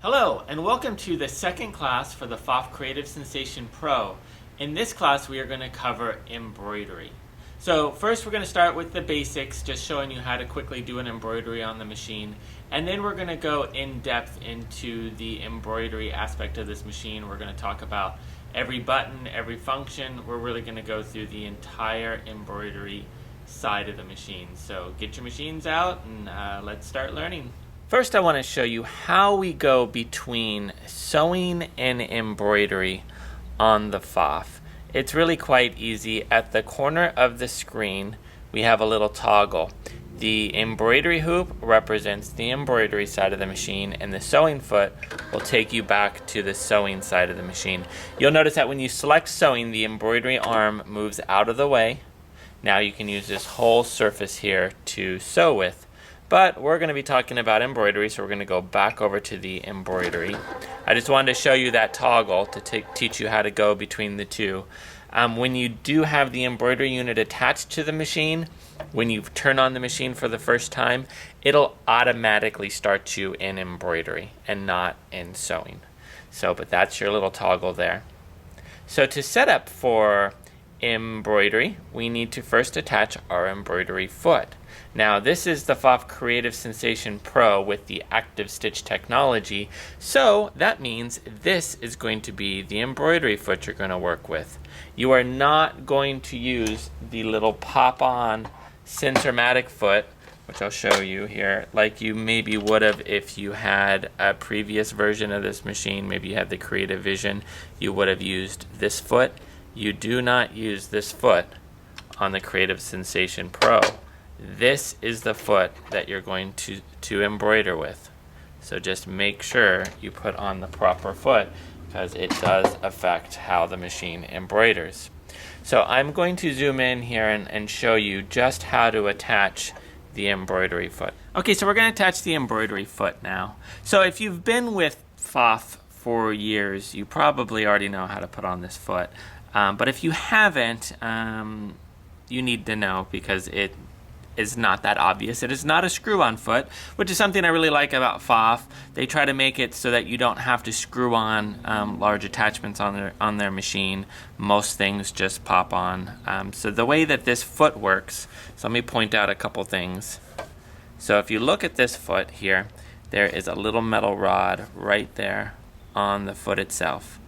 Hello, and welcome to the second class for the Pfaff Creative Sensation Pro. In this class, we are going to cover embroidery. So first, we're going to start with the basics, just showing you how to quickly do an embroidery on the machine. And then we're going to go in depth into the embroidery aspect of this machine. We're going to talk about every button, every function. We're really going to go through the entire embroidery side of the machine. So get your machines out and let's start learning. First, I want to show you how we go between sewing and embroidery on the Pfaff. It's really quite easy. At the corner of the screen, we have a little toggle. The embroidery hoop represents the embroidery side of the machine, and the sewing foot will take you back to the sewing side of the machine. You'll notice that when you select sewing, the embroidery arm moves out of the way. Now you can use this whole surface here to sew with. But we're going to be talking about embroidery, so we're going to go back over to the embroidery. I just wanted to show you that toggle to teach you how to go between the two. When you do have the embroidery unit attached to the machine, when you turn on the machine for the first time, it'll automatically start you in embroidery and not in sewing. But that's your little toggle there. So to set up for embroidery, we need to first attach our embroidery foot. Now this is the Pfaff Creative Sensation Pro with the active stitch technology, so that means this is going to be the embroidery foot you're going to work with. You are not going to use the little pop-on Sensormatic foot, which I'll show you here, like you maybe would have if you had a previous version of this machine. Maybe you had the Creative Vision, you would have used this foot. You do not use this foot on the Creative Sensation Pro. This is the foot that you're going to embroider with. So just make sure you put on the proper foot, because it does affect how the machine embroiders. So I'm going to zoom in here and show you just how to attach the embroidery foot. Okay, so we're going to attach the embroidery foot now. So if you've been with Pfaff for years, you probably already know how to put on this foot. But if you haven't, you need to know, because it is not that obvious. It is not a screw-on foot, which is something I really like about Pfaff. They try to make it so that you don't have to screw on large attachments on their machine. Most things just pop on. So the way that this foot works, so let me point out a couple things. So if you look at this foot here, there is a little metal rod right there on the foot itself.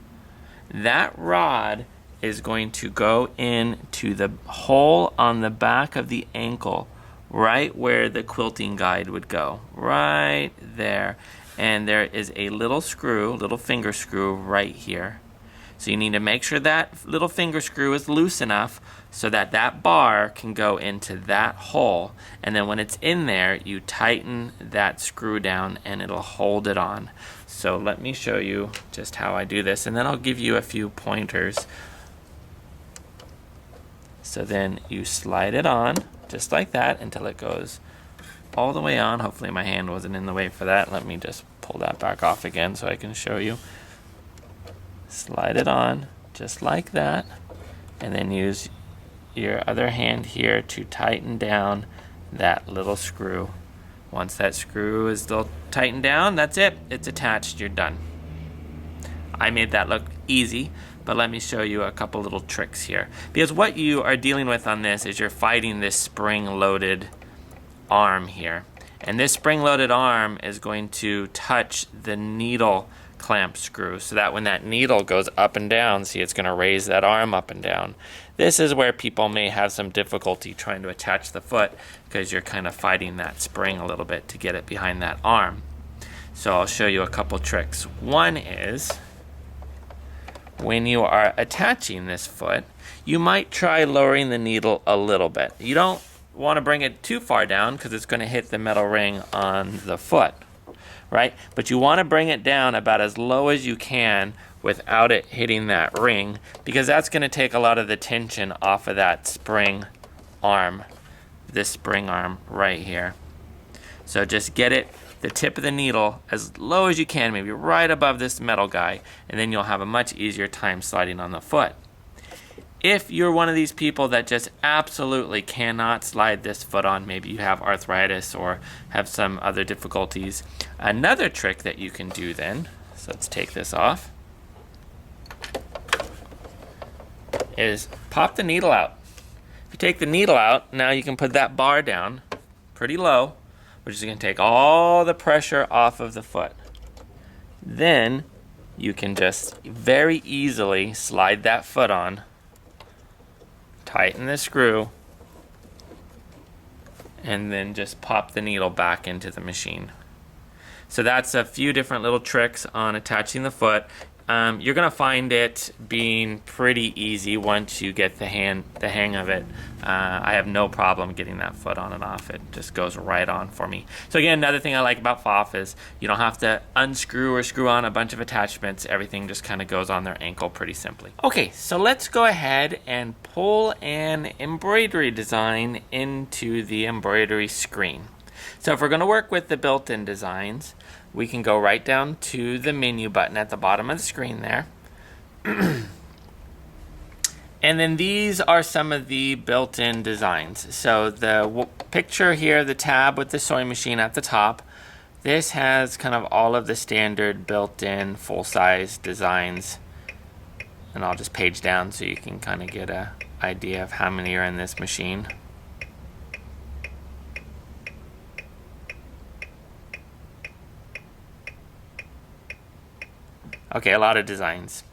That rod is going to go into the hole on the back of the ankle, right where the quilting guide would go, right there. And there is a little screw, little finger screw right here. So you need to make sure that little finger screw is loose enough so that that bar can go into that hole. And then when it's in there, you tighten that screw down and it'll hold it on. So let me show you just how I do this, and then I'll give you a few pointers. So then you slide it on, just like that, until it goes all the way on. Hopefully my hand wasn't in the way for that. Let me just pull that back off again so I can show you. Slide it on, just like that, and then use your other hand here to tighten down that little screw. Once that screw is still tightened down, that's it. It's attached, you're done. I made that look easy, but let me show you a couple little tricks here. Because what you are dealing with on this is you're fighting this spring-loaded arm here. And this spring-loaded arm is going to touch the needle clamp screw, so that when that needle goes up and down, see, it's going to raise that arm up and down. This is where people may have some difficulty trying to attach the foot, because you're kind of fighting that spring a little bit to get it behind that arm. So I'll show you a couple tricks. One is, when you are attaching this foot, you might try lowering the needle a little bit. You don't want to bring it too far down, because it's going to hit the metal ring on the foot, right? But you want to bring it down about as low as you can without it hitting that ring, because that's going to take a lot of the tension off of that spring arm, this spring arm right here. So just get it, the tip of the needle, as low as you can, maybe right above this metal guy, and then you'll have a much easier time sliding on the foot. If you're one of these people that just absolutely cannot slide this foot on, maybe you have arthritis or have some other difficulties, another trick that you can do then, so let's take this off, is pop the needle out. If you take the needle out, now you can put that bar down pretty low, which is going to take all the pressure off of the foot. Then you can just very easily slide that foot on, tighten the screw, and then just pop the needle back into the machine. So that's a few different little tricks on attaching the foot. You're going to find it being pretty easy once you get the hang of it. I have no problem getting that foot on and off. It just goes right on for me. So again, another thing I like about Pfaff is you don't have to unscrew or screw on a bunch of attachments. Everything just kind of goes on their ankle pretty simply. Okay, so let's go ahead and pull an embroidery design into the embroidery screen. So if we're going to work with the built-in designs, we can go right down to the menu button at the bottom of the screen there. And then these are some of the built-in designs. So the picture here, the tab with the sewing machine at the top, this has kind of all of the standard built-in full-size designs. And I'll just page down so you can kind of get an idea of how many are in this machine. Okay, a lot of designs.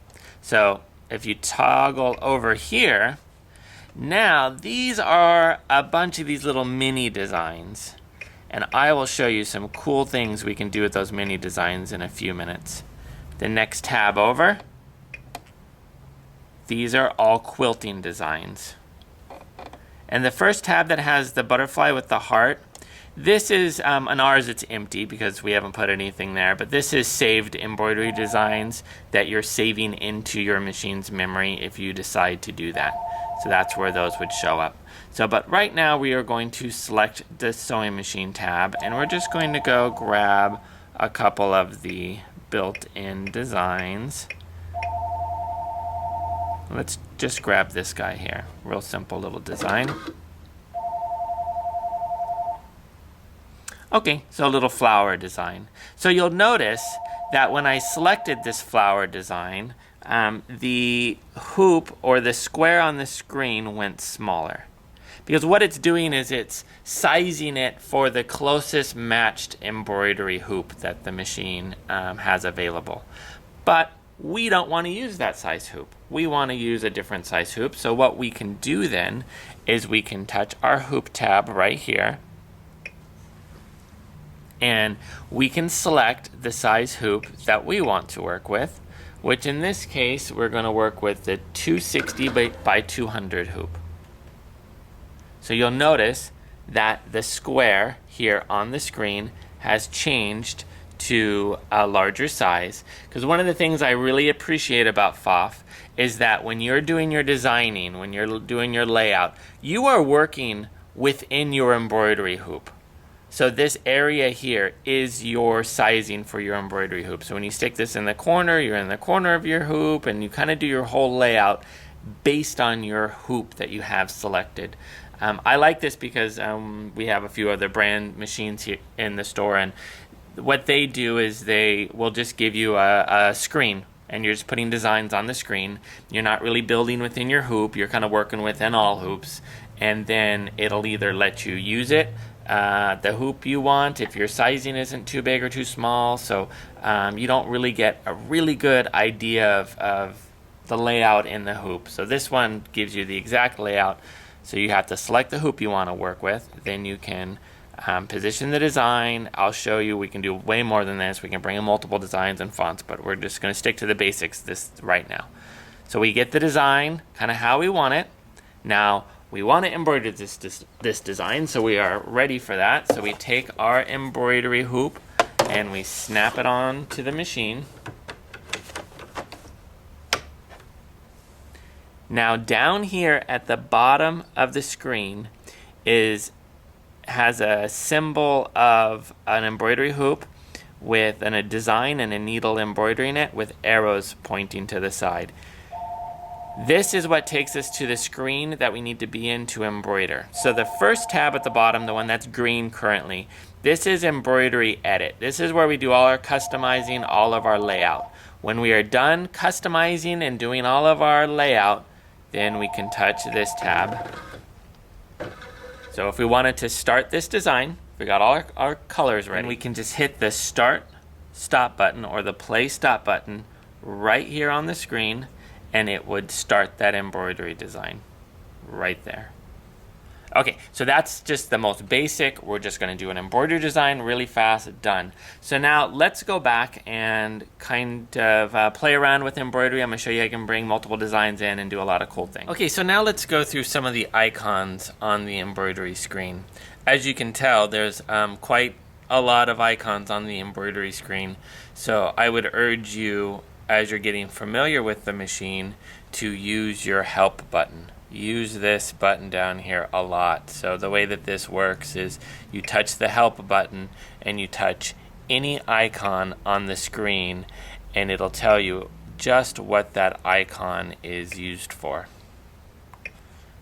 So if you toggle over here, now these are a bunch of these little mini designs. And I will show you some cool things we can do with those mini designs in a few minutes. The next tab over, these are all quilting designs. And the first tab that has the butterfly with the heart, this is, on ours it's empty because we haven't put anything there, but this is saved embroidery designs that you're saving into your machine's memory if you decide to do that. So that's where those would show up. So, but right now we are going to select the sewing machine tab, and we're just going to go grab a couple of the built-in designs. Let's just grab this guy here. Real simple little design. Okay, so a little flower design. So you'll notice that when I selected this flower design, the hoop or the square on the screen went smaller. Because what it's doing is it's sizing it for the closest matched embroidery hoop that the machine has available. But we don't want to use that size hoop. We want to use a different size hoop. So what we can do then is we can touch our hoop tab right here, and we can select the size hoop that we want to work with, which in this case we're going to work with the 260 by 200 hoop. So you'll notice that the square here on the screen has changed to a larger size, because one of the things I really appreciate about Pfaff is that when you're doing your designing, when you're doing your layout, you are working within your embroidery hoop. So this area here is your sizing for your embroidery hoop. So when you stick this in the corner, you're in the corner of your hoop, and you kind of do your whole layout based on your hoop that you have selected. I like this because we have a few other brand machines here in the store, and what they do is they will just give you a screen, and you're just putting designs on the screen. You're not really building within your hoop. You're kind of working within all hoops, and then it'll either let you use it, the hoop you want, if your sizing isn't too big or too small. So you don't really get a really good idea of the layout in the hoop. So this one gives you the exact layout. So you have to select the hoop you want to work with. Then you can position the design. I'll show you, we can do way more than this. We can bring in multiple designs and fonts, but we're just going to stick to the basics this right now. So we get the design kind of how we want it. Now we want to embroider this design, so we are ready for that. So we take our embroidery hoop and we snap it on to the machine. Now down here at the bottom of the screen has a symbol of an embroidery hoop with a design and a needle embroidering it with arrows pointing to the side. This is what takes us to the screen that we need to be in to embroider. So the first tab at the bottom, the one that's green currently, this is Embroidery Edit. This is where we do all our customizing, all of our layout. When we are done customizing and doing all of our layout, then we can touch this tab. So if we wanted to start this design, we got all our colors ready, we can just hit the Start Stop button or the Play Stop button right here on the screen, and it would start that embroidery design right there. Okay, so that's just the most basic. We're just going to do an embroidery design really fast, done. So now let's go back and kind of play around with embroidery. I'm going to show you how you can bring multiple designs in and do a lot of cool things. Okay, so now let's go through some of the icons on the embroidery screen. As you can tell, there's quite a lot of icons on the embroidery screen. So I would urge you, as you're getting familiar with the machine, to use your help button. Use this button down here a lot. So the way that this works is you touch the help button and you touch any icon on the screen, and it'll tell you just what that icon is used for.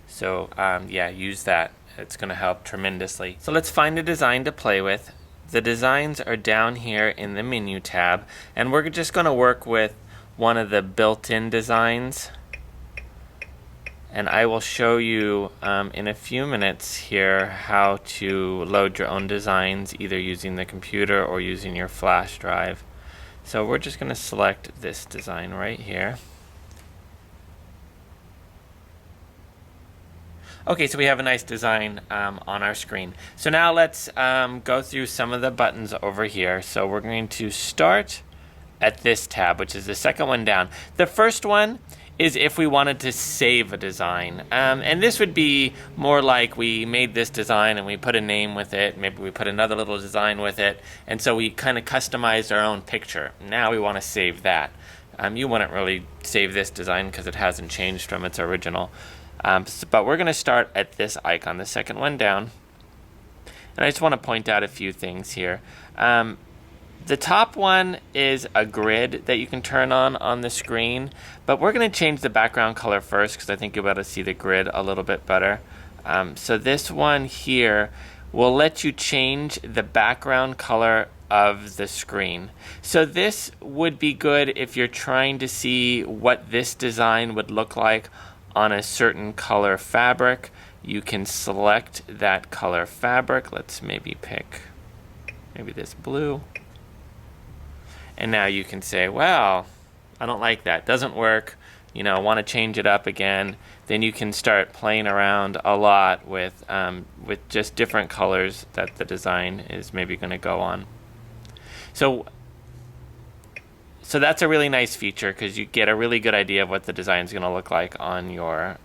So yeah, use that. It's going to help tremendously. So let's find a design to play with. The designs are down here in the menu tab, and we're just going to work with one of the built-in designs, and I will show you in a few minutes here how to load your own designs, either using the computer or using your flash drive. So we're just going to select this design right here. Okay, so we have a nice design on our screen. So now let's go through some of the buttons over here. So we're going to start at this tab, which is the second one down. The first one is if we wanted to save a design. And this would be more like we made this design and we put a name with it. Maybe we put another little design with it. And so we kind of customized our own picture. Now we want to save that. You wouldn't really save this design because it hasn't changed from its original. But we're going to start at this icon, the second one down. And I just want to point out a few things here. The top one is a grid that you can turn on the screen, but we're going to change the background color first because I think you'll be able to see the grid a little bit better. So this one here will let you change the background color of the screen. So this would be good if you're trying to see what this design would look like on a certain color fabric. You can select that color fabric. Let's maybe pick this blue. And now you can say, well, I don't like that. Doesn't work. You know, want to change it up again. Then you can start playing around a lot with just different colors that the design is maybe going to go on. So that's a really nice feature because you get a really good idea of what the design is going to look like on your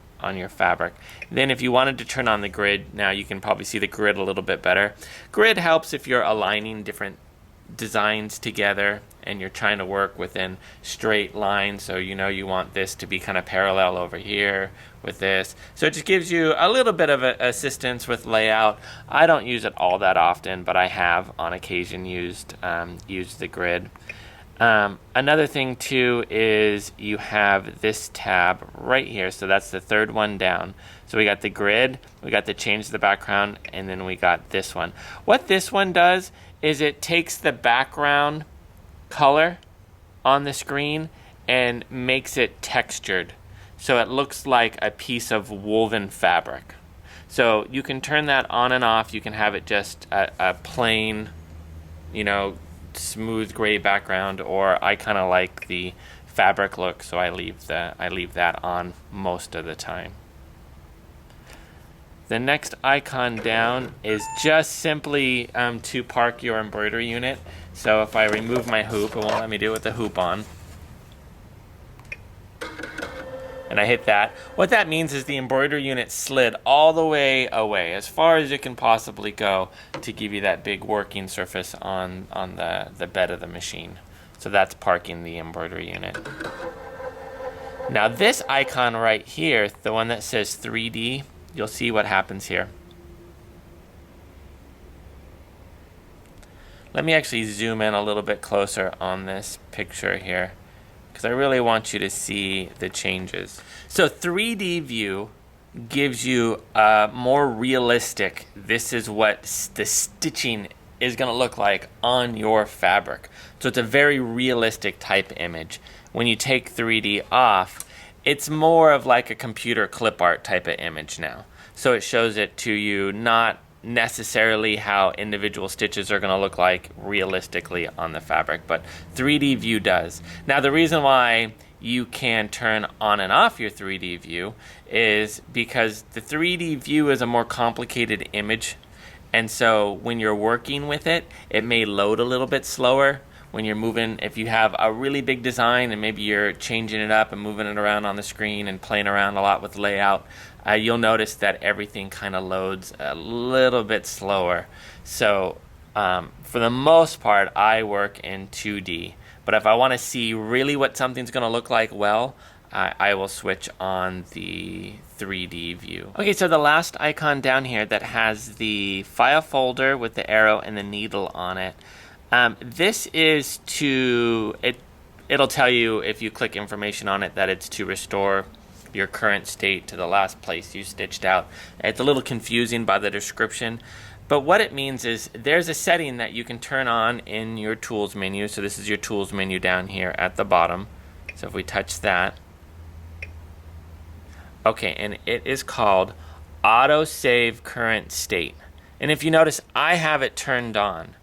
fabric. Then if you wanted to turn on the grid, now you can probably see the grid a little bit better. Grid helps if you're aligning different designs together and you're trying to work within straight lines, so you know you want this to be kind of parallel over here with this. So it just gives you a little bit of assistance with layout. I don't use it all that often, but I have on occasion used the grid. Another thing too is you have this tab right here, so that's the third one down. So we got the grid, we got the change the background, and then we got this one. What this one does is it takes the background color on the screen and makes it textured, so it looks like a piece of woven fabric. So you can turn that on and off. You can have it just a plain, you know, smooth gray background, or I kind of like the fabric look, so I leave that on most of the time. The next icon down is just simply to park your embroidery unit. So if I remove my hoop, it won't let me do it with the hoop on. And I hit that. What that means is the embroidery unit slid all the way away, as far as it can possibly go, to give you that big working surface on the bed of the machine. So that's parking the embroidery unit. Now this icon right here, the one that says 3D, you'll see what happens here. Let me actually zoom in a little bit closer on this picture here, because I really want you to see the changes. So 3D view gives you a more realistic, this is what the stitching is going to look like on your fabric. So it's a very realistic type image. When you take 3D off, it's more of like a computer clip art type of image now. So it shows it to you not necessarily how individual stitches are going to look like realistically on the fabric, but 3D view does. Now the reason why you can turn on and off your 3D view is because the 3D view is a more complicated image, and so when you're working with it, it may load a little bit slower. When you're moving, if you have a really big design and maybe you're changing it up and moving it around on the screen and playing around a lot with layout, you'll notice that everything kind of loads a little bit slower. So for the most part, I work in 2D. But if I want to see really what something's going to look like well, I will switch on the 3D view. Okay, so the last icon down here that has the file folder with the arrow and the needle on it, this is it'll tell you if you click information on it that it's to restore your current state to the last place you stitched out. It's a little confusing by the description, but what it means is there's a setting that you can turn on in your tools menu. So this is your tools menu down here at the bottom. So if we touch that, okay, and it is called auto save current state. And if you notice, I have it turned on.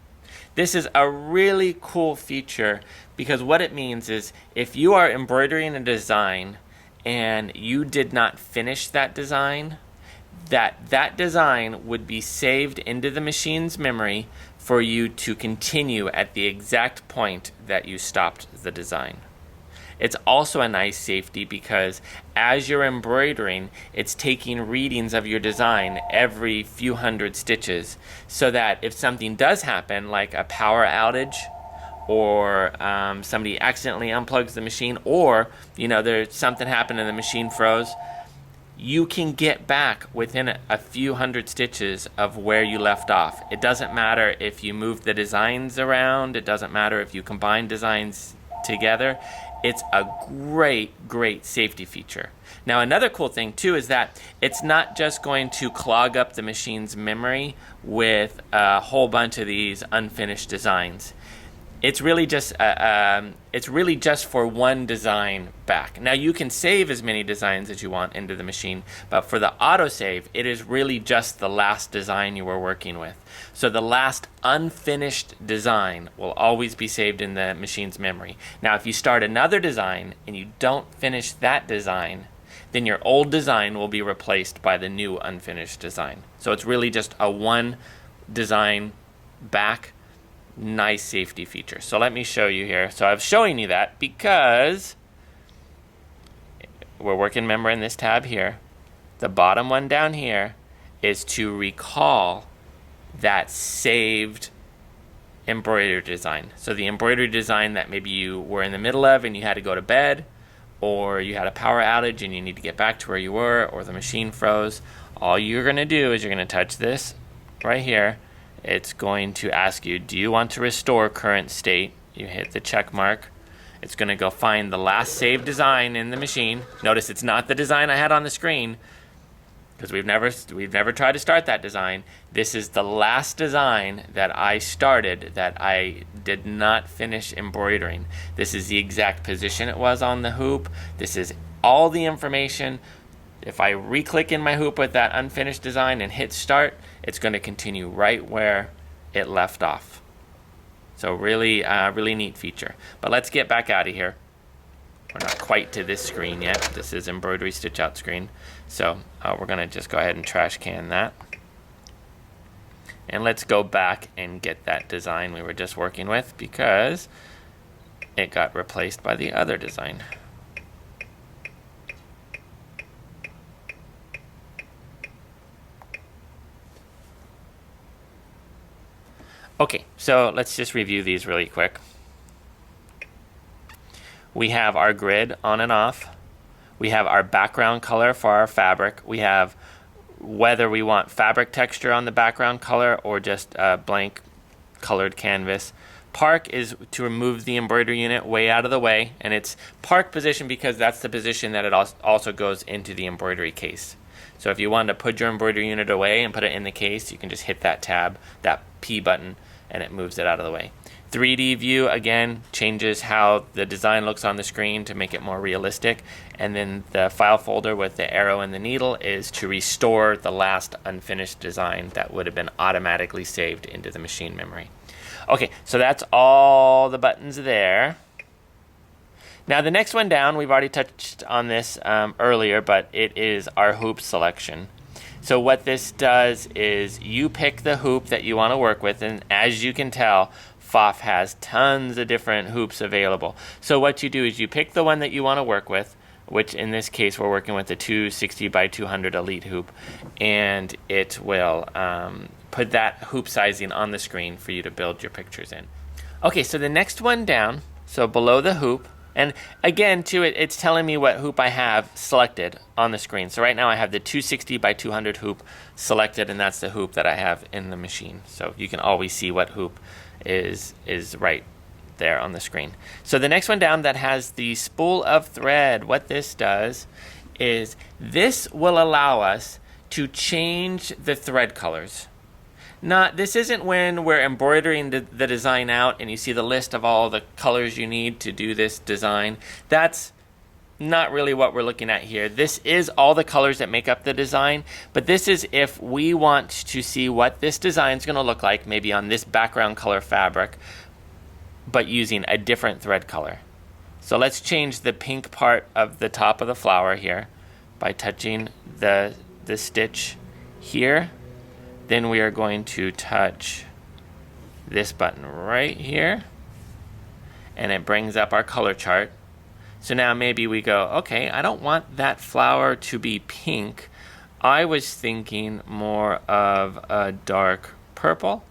This is a really cool feature because what it means is if you are embroidering a design and you did not finish that design, that design would be saved into the machine's memory for you to continue at the exact point that you stopped the design. It's also a nice safety because as you're embroidering, it's taking readings of your design every few hundred stitches, so that if something does happen, like a power outage, or somebody accidentally unplugs the machine, or there's something happened and the machine froze, you can get back within a few hundred stitches of where you left off. It doesn't matter if you move the designs around, it doesn't matter if you combine designs together. It's a great safety feature. Now another cool thing too is that it's not just going to clog up the machine's memory with a whole bunch of these unfinished designs. It's really just for one design back. Now you can save as many designs as you want into the machine, but for the autosave, it is really just the last design you were working with. So the last unfinished design will always be saved in the machine's memory. Now if you start another design and you don't finish that design, then your old design will be replaced by the new unfinished design. So it's really just a one design back. Nice safety feature. So let me show you here. So I'm showing you that because we're working, remember, in this tab here. The bottom one down here is to recall that saved embroidery design. So the embroidery design that maybe you were in the middle of and you had to go to bed, or you had a power outage and you need to get back to where you were, or the machine froze. All you're going to do is you're going to touch this right here. It's going to ask you, do you want to restore current state? You hit the check mark. It's going to go find the last saved design in the machine. Notice it's not the design I had on the screen, because we've never tried to start that design. This is the last design that I started that I did not finish embroidering. This is the exact position it was on the hoop. This is all the information. If I re-click in my hoop with that unfinished design and hit start, it's going to continue right where it left off. So really neat feature. But let's get back out of here. We're not quite to this screen yet. This is embroidery stitch out screen. So we're going to just go ahead and trash can that. And let's go back and get that design we were just working with because it got replaced by the other design. Okay, so let's just review these really quick. We have our grid on and off. We have our background color for our fabric. We have whether we want fabric texture on the background color or just a blank colored canvas. Park is to remove the embroidery unit way out of the way, and it's park position because that's the position that it also goes into the embroidery case. So if you wanted to put your embroidery unit away and put it in the case, you can just hit that tab, that P button, and it moves it out of the way. 3D view, again, changes how the design looks on the screen to make it more realistic. And then the file folder with the arrow and the needle is to restore the last unfinished design that would have been automatically saved into the machine memory. Okay, so that's all the buttons there. Now the next one down, we've already touched on this earlier, but it is our hoop selection. So what this does is you pick the hoop that you want to work with, and as you can tell, Pfaff has tons of different hoops available. So what you do is you pick the one that you want to work with, which in this case we're working with the 260 by 200 Elite hoop, and it will put that hoop sizing on the screen for you to build your pictures in. Okay, so the next one down, so below the hoop, and again too, it's telling me what hoop I have selected on the screen. So right now I have the 260 by 200 hoop selected, and that's the hoop that I have in the machine. So you can always see what hoop is right there on the screen. So the next one down that has the spool of thread, what this does is this will allow us to change the thread colors. This isn't when we're embroidering the design out and you see the list of all the colors you need to do this design. That's not really what we're looking at here. This is all the colors that make up the design, but this is if we want to see what this design is going to look like, maybe on this background color fabric, but using a different thread color. So let's change the pink part of the top of the flower here by touching the stitch here. Then we are going to touch this button right here, and it brings up our color chart. So now maybe we go, okay, I don't want that flower to be pink. I was thinking more of a dark purple.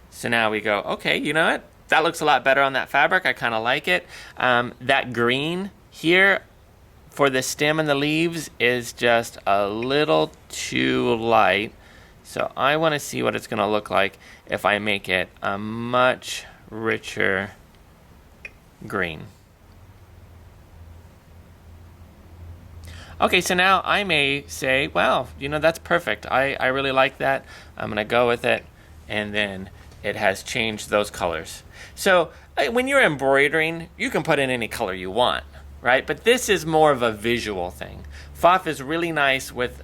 So now we go, okay, you know what? That looks a lot better on that fabric. I kind of like it. That green here for the stem and the leaves is just a little too light. So I want to see what it's going to look like if I make it a much richer green. Okay, so now I may say, well, you know, that's perfect. I really like that. I'm going to go with it. And then it has changed those colors. So when you're embroidering, you can put in any color you want, right? But this is more of a visual thing. Pfaff is really nice with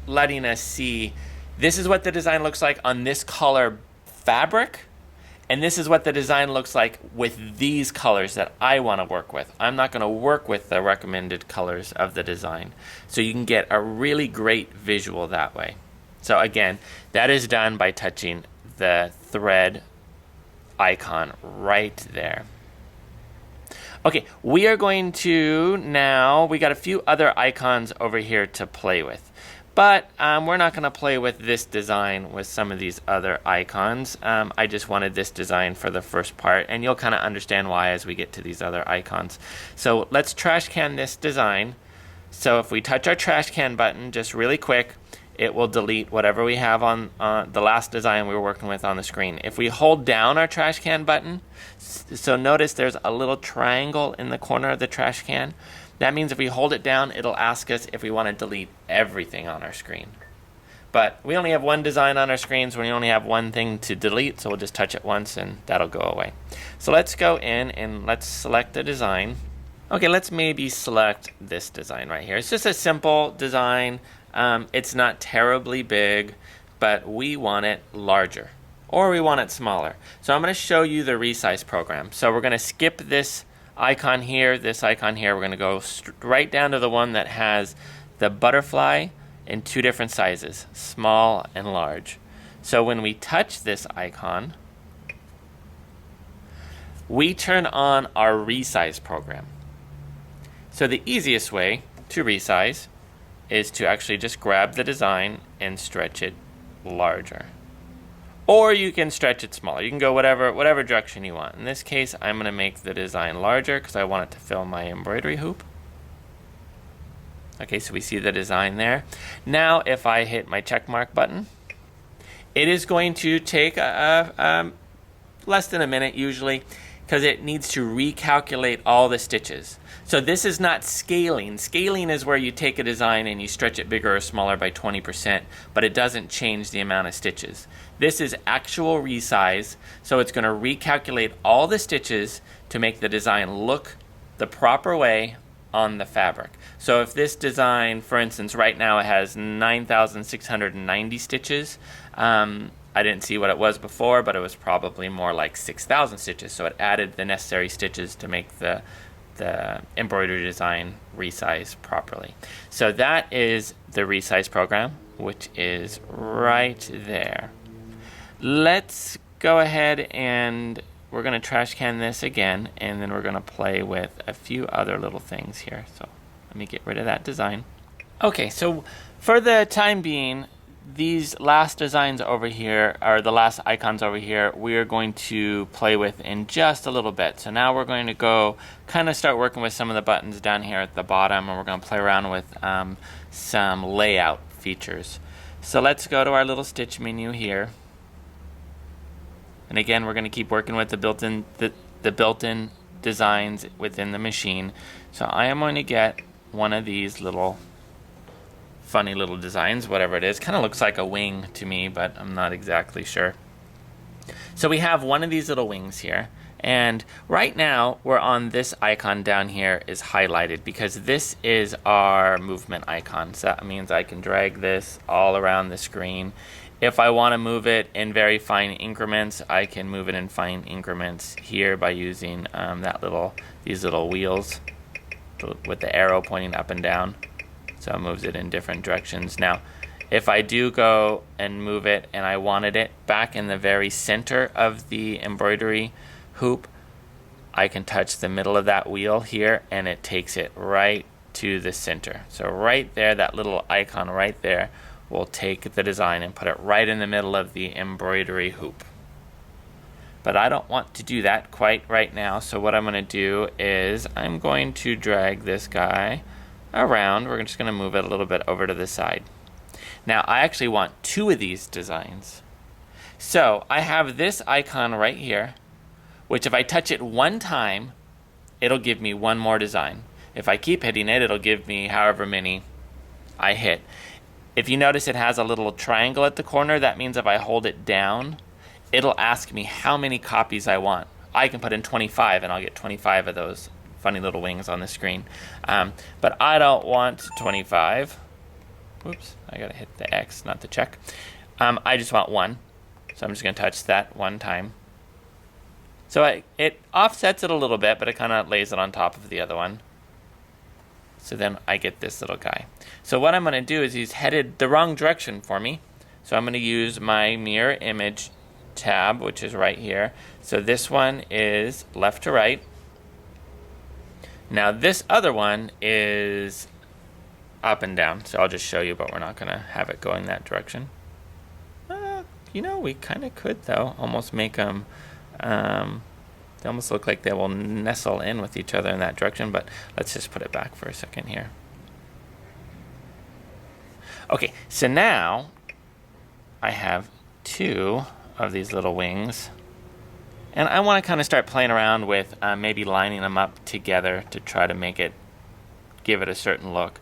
letting us see this is what the design looks like on this color fabric, and this is what the design looks like with these colors that I want to work with. I'm not going to work with the recommended colors of the design. So you can get a really great visual that way. So again, that is done by touching the thread icon right there. Okay, we are going to now, we got a few other icons over here to play with. But we're not going to play with this design with some of these other icons. I just wanted this design for the first part, and you'll kind of understand why as we get to these other icons. So let's trash can this design. So if we touch our trash can button just really quick, it will delete whatever we have on the last design we were working with on the screen. If we hold down our trash can button, so notice there's a little triangle in the corner of the trash can. That means if we hold it down, it'll ask us if we want to delete everything on our screen. But we only have one design on our screen, so we only have one thing to delete, so we'll just touch it once and that'll go away. So let's go in and let's select the design. Okay, let's maybe select this design right here. It's just a simple design. It's not terribly big, but we want it larger, or we want it smaller. So I'm going to show you the resize program. So we're going to skip this icon here, this icon here. We're going to go right down to the one that has the butterfly in two different sizes, small and large. So when we touch this icon, we turn on our resize program. So the easiest way to resize is to actually just grab the design and stretch it larger. Or you can stretch it smaller. You can go whatever direction you want. In this case, I'm going to make the design larger because I want it to fill my embroidery hoop. Okay, so we see the design there. Now if I hit my check mark button, it is going to take less than a minute usually, because it needs to recalculate all the stitches. So this is not scaling. Scaling is where you take a design and you stretch it bigger or smaller by 20%, but it doesn't change the amount of stitches. This is actual resize, so it's going to recalculate all the stitches to make the design look the proper way on the fabric. So if this design, for instance, right now it has 9,690 stitches. I didn't see what it was before, but it was probably more like 6,000 stitches. So it added the necessary stitches to make the embroidery design resize properly. So that is the resize program, which is right there. Let's go ahead and we're going to trash can this again, and then we're going to play with a few other little things here. So let me get rid of that design. Okay, so for the time being, these last designs over here, or the last icons over here, we are going to play with in just a little bit. So now we're going to go kind of start working with some of the buttons down here at the bottom, and we're going to play around with some layout features. So let's go to our little stitch menu here. And again, we're going to keep working with the built-in designs within the machine. So I am going to get one of these little funny little designs, whatever it is. Kind of looks like a wing to me, but I'm not exactly sure. So we have one of these little wings here, and right now we're on this icon down here is highlighted because this is our movement icon. So that means I can drag this all around the screen. If I want to move it in very fine increments, I can move it in fine increments here by using these little wheels with the arrow pointing up and down. So it moves it in different directions. Now, if I do go and move it and I wanted it back in the very center of the embroidery hoop, I can touch the middle of that wheel here and it takes it right to the center. So right there, that little icon right there will take the design and put it right in the middle of the embroidery hoop. But I don't want to do that quite right now, so what I'm going to do is I'm going to drag this guy around. We're just going to move it a little bit over to the side. Now I actually want two of these designs. So I have this icon right here, which if I touch it one time, it'll give me one more design. If I keep hitting it, it'll give me however many I hit. If you notice it has a little triangle at the corner, that means if I hold it down, it'll ask me how many copies I want. I can put in 25 and I'll get 25 of those funny little wings on the screen. But I don't want 25. Whoops, I gotta hit the X, not the check. I just want one. So I'm just gonna touch that one time. So it offsets it a little bit, but it kind of lays it on top of the other one. So then I get this little guy. So what I'm going to do is he's headed the wrong direction for me. So I'm going to use my mirror image tab, which is right here. So this one is left to right. Now this other one is up and down. So I'll just show you, but we're not going to have it going that direction. You know, we kind of could though, almost make them they almost look like they will nestle in with each other in that direction, but let's just put it back for a second here. Okay, so now I have two of these little wings, and I want to kind of start playing around with maybe lining them up together to try to give it a certain look.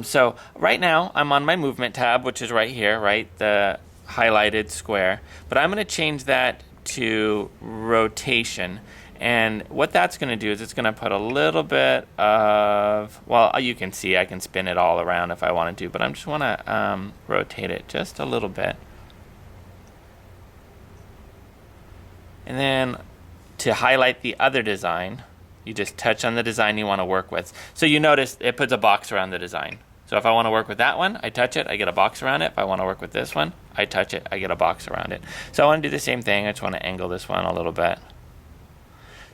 So right now I'm on my movement tab, which is right here, right, the highlighted square, but I'm going to change that to rotation, and what that's going to do is it's going to put a little bit of, well, you can see I can spin it all around if I want to, but I just want to rotate it just a little bit. And then to highlight the other design, you just touch on the design you want to work with. So you notice it puts a box around the design. So if I want to work with that one, I touch it, I get a box around it. If I want to work with this one, I touch it, I get a box around it. So I want to do the same thing. I just want to angle this one a little bit.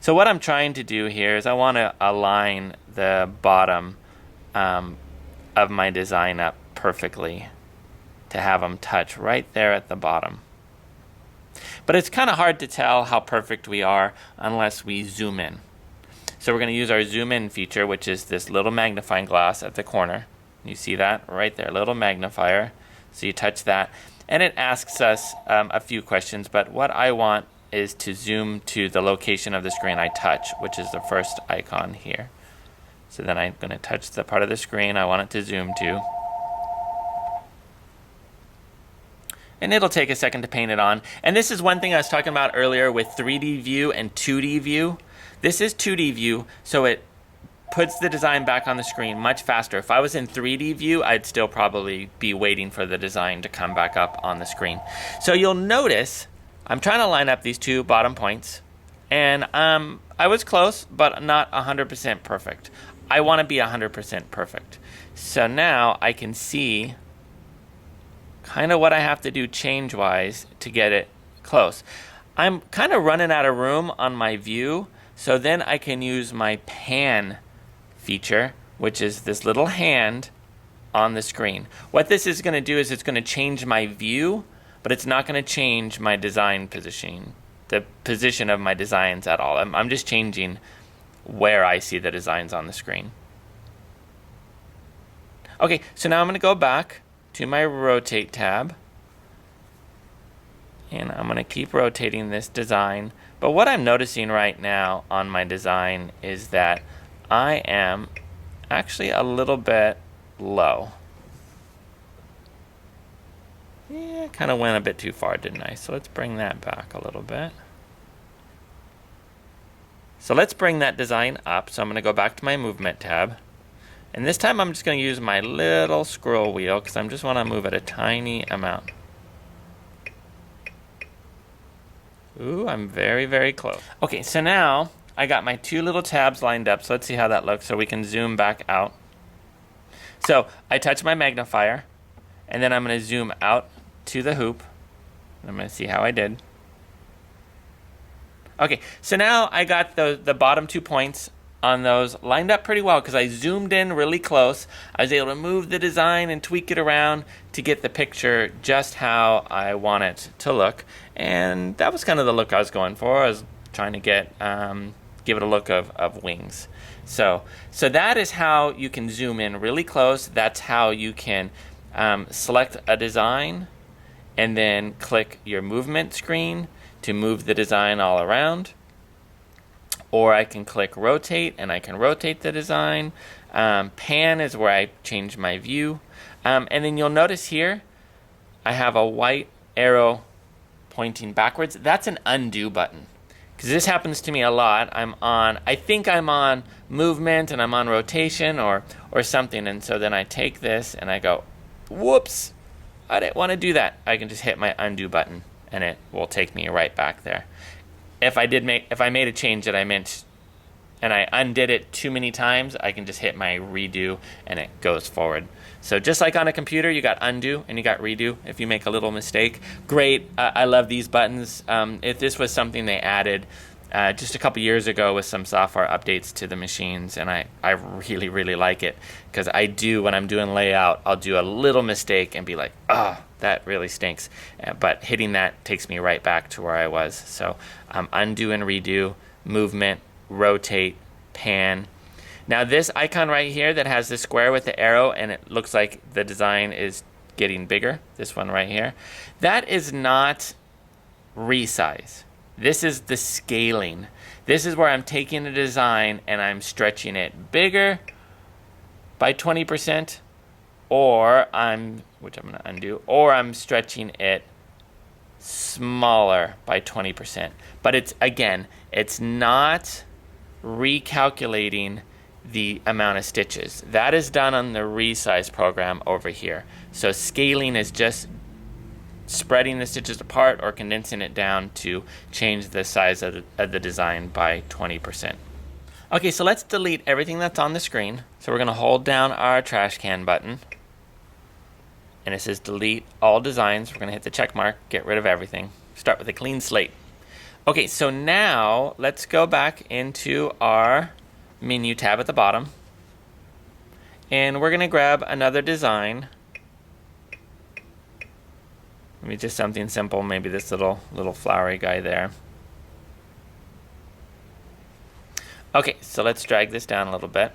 So what I'm trying to do here is I want to align the bottom of my design up perfectly to have them touch right there at the bottom. But it's kind of hard to tell how perfect we are unless we zoom in. So we're going to use our zoom in feature, which is this little magnifying glass at the corner. You see that right there, little magnifier. So you touch that, and it asks us a few questions, but what I want is to zoom to the location of the screen I touch, which is the first icon here. So then I'm going to touch the part of the screen I want it to zoom to. And it'll take a second to paint it on. And this is one thing I was talking about earlier with 3D view and 2D view. This is 2D view, so it puts the design back on the screen much faster. If I was in 3D view, I'd still probably be waiting for the design to come back up on the screen. So you'll notice I'm trying to line up these two bottom points, and I was close, but not 100% perfect. I want to be 100% perfect. So now I can see kind of what I have to do change-wise to get it close. I'm kind of running out of room on my view, so then I can use my pan feature, which is this little hand on the screen. What this is going to do is it's going to change my view, but it's not going to change my design positioning, the position of my designs at all. I'm just changing where I see the designs on the screen. Okay, so now I'm going to go back to my rotate tab, and I'm going to keep rotating this design. But what I'm noticing right now on my design is that I am actually a little bit low. Yeah, kind of went a bit too far, didn't I? So let's bring that back a little bit. So let's bring that design up. So I'm going to go back to my movement tab. And this time I'm just going to use my little scroll wheel because I just want to move it a tiny amount. Ooh, I'm very, very close. Okay, so now I got my two little tabs lined up. So let's see how that looks so we can zoom back out. So I touch my magnifier, and then I'm going to zoom out to the hoop. I'm going to see how I did. Okay, so now I got the bottom 2 points on those lined up pretty well because I zoomed in really close. I was able to move the design and tweak it around to get the picture just how I want it to look. And that was kind of the look I was going for. I was trying to get give it a look of wings. So that is how you can zoom in really close. That's how you can select a design and then click your movement screen to move the design all around. Or I can click rotate and I can rotate the design. Pan is where I change my view. And then you'll notice here I have a white arrow pointing backwards. That's an undo button. Because this happens to me a lot. I think I'm on movement and I'm on rotation or something. And so then I take this and I go, whoops, I didn't want to do that. I can just hit my undo button and it will take me right back there. If I made a change that I meant and I undid it too many times, I can just hit my redo and it goes forward. So just like on a computer, you got undo and you got redo if you make a little mistake. Great, I love these buttons. If this was something they added just a couple years ago with some software updates to the machines, and I really, really like it because I do, when I'm doing layout, I'll do a little mistake and be like, oh, that really stinks. But hitting that takes me right back to where I was. So undo and redo, movement, rotate, pan. Now this icon right here that has the square with the arrow and it looks like the design is getting bigger, this one right here, that is not resize. This is the scaling. This is where I'm taking a design and I'm stretching it bigger by 20%, or which I'm going to undo, or I'm stretching it smaller by 20%. But it's not recalculating the amount of stitches. That is done on the resize program over here. So scaling is just spreading the stitches apart or condensing it down to change the size of the design by 20%. Okay, so let's delete everything that's on the screen. So we're going to hold down our trash can button. And it says delete all designs. We're going to hit the check mark, get rid of everything. Start with a clean slate. Okay, so now let's go back into our menu tab at the bottom. And we're going to grab another design. Maybe just something simple, maybe this little flowery guy there. Okay, so let's drag this down a little bit.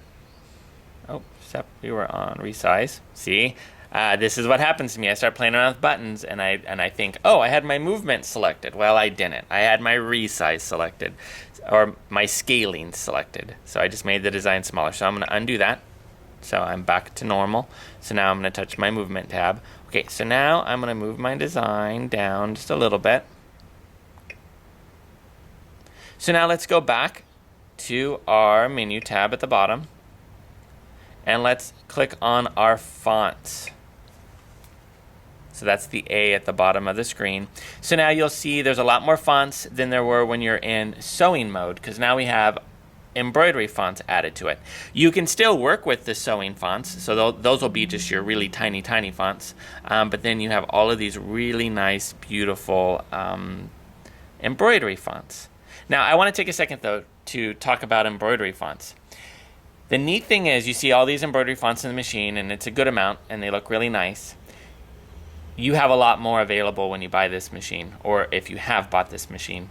Oh, except we were on resize. See, this is what happens to me. I start playing around with buttons, and I think, oh, I had my movement selected. Well, I didn't. I had my resize selected, or my scaling selected. So I just made the design smaller. So I'm going to undo that. So I'm back to normal. So now I'm going to touch my movement tab. Okay, so now I'm going to move my design down just a little bit. So now let's go back to our menu tab at the bottom. And let's click on our fonts. So that's the A at the bottom of the screen. So now you'll see there's a lot more fonts than there were when you're in sewing mode, because now we have embroidery fonts added to it. You can still work with the sewing fonts, so those will be just your really tiny fonts, but then you have all of these really nice, beautiful embroidery fonts. Now I want to take a second though to talk about embroidery fonts. The neat thing is you see all these embroidery fonts in the machine, and it's a good amount and they look really nice. You have a lot more available when you buy this machine, or if you have bought this machine.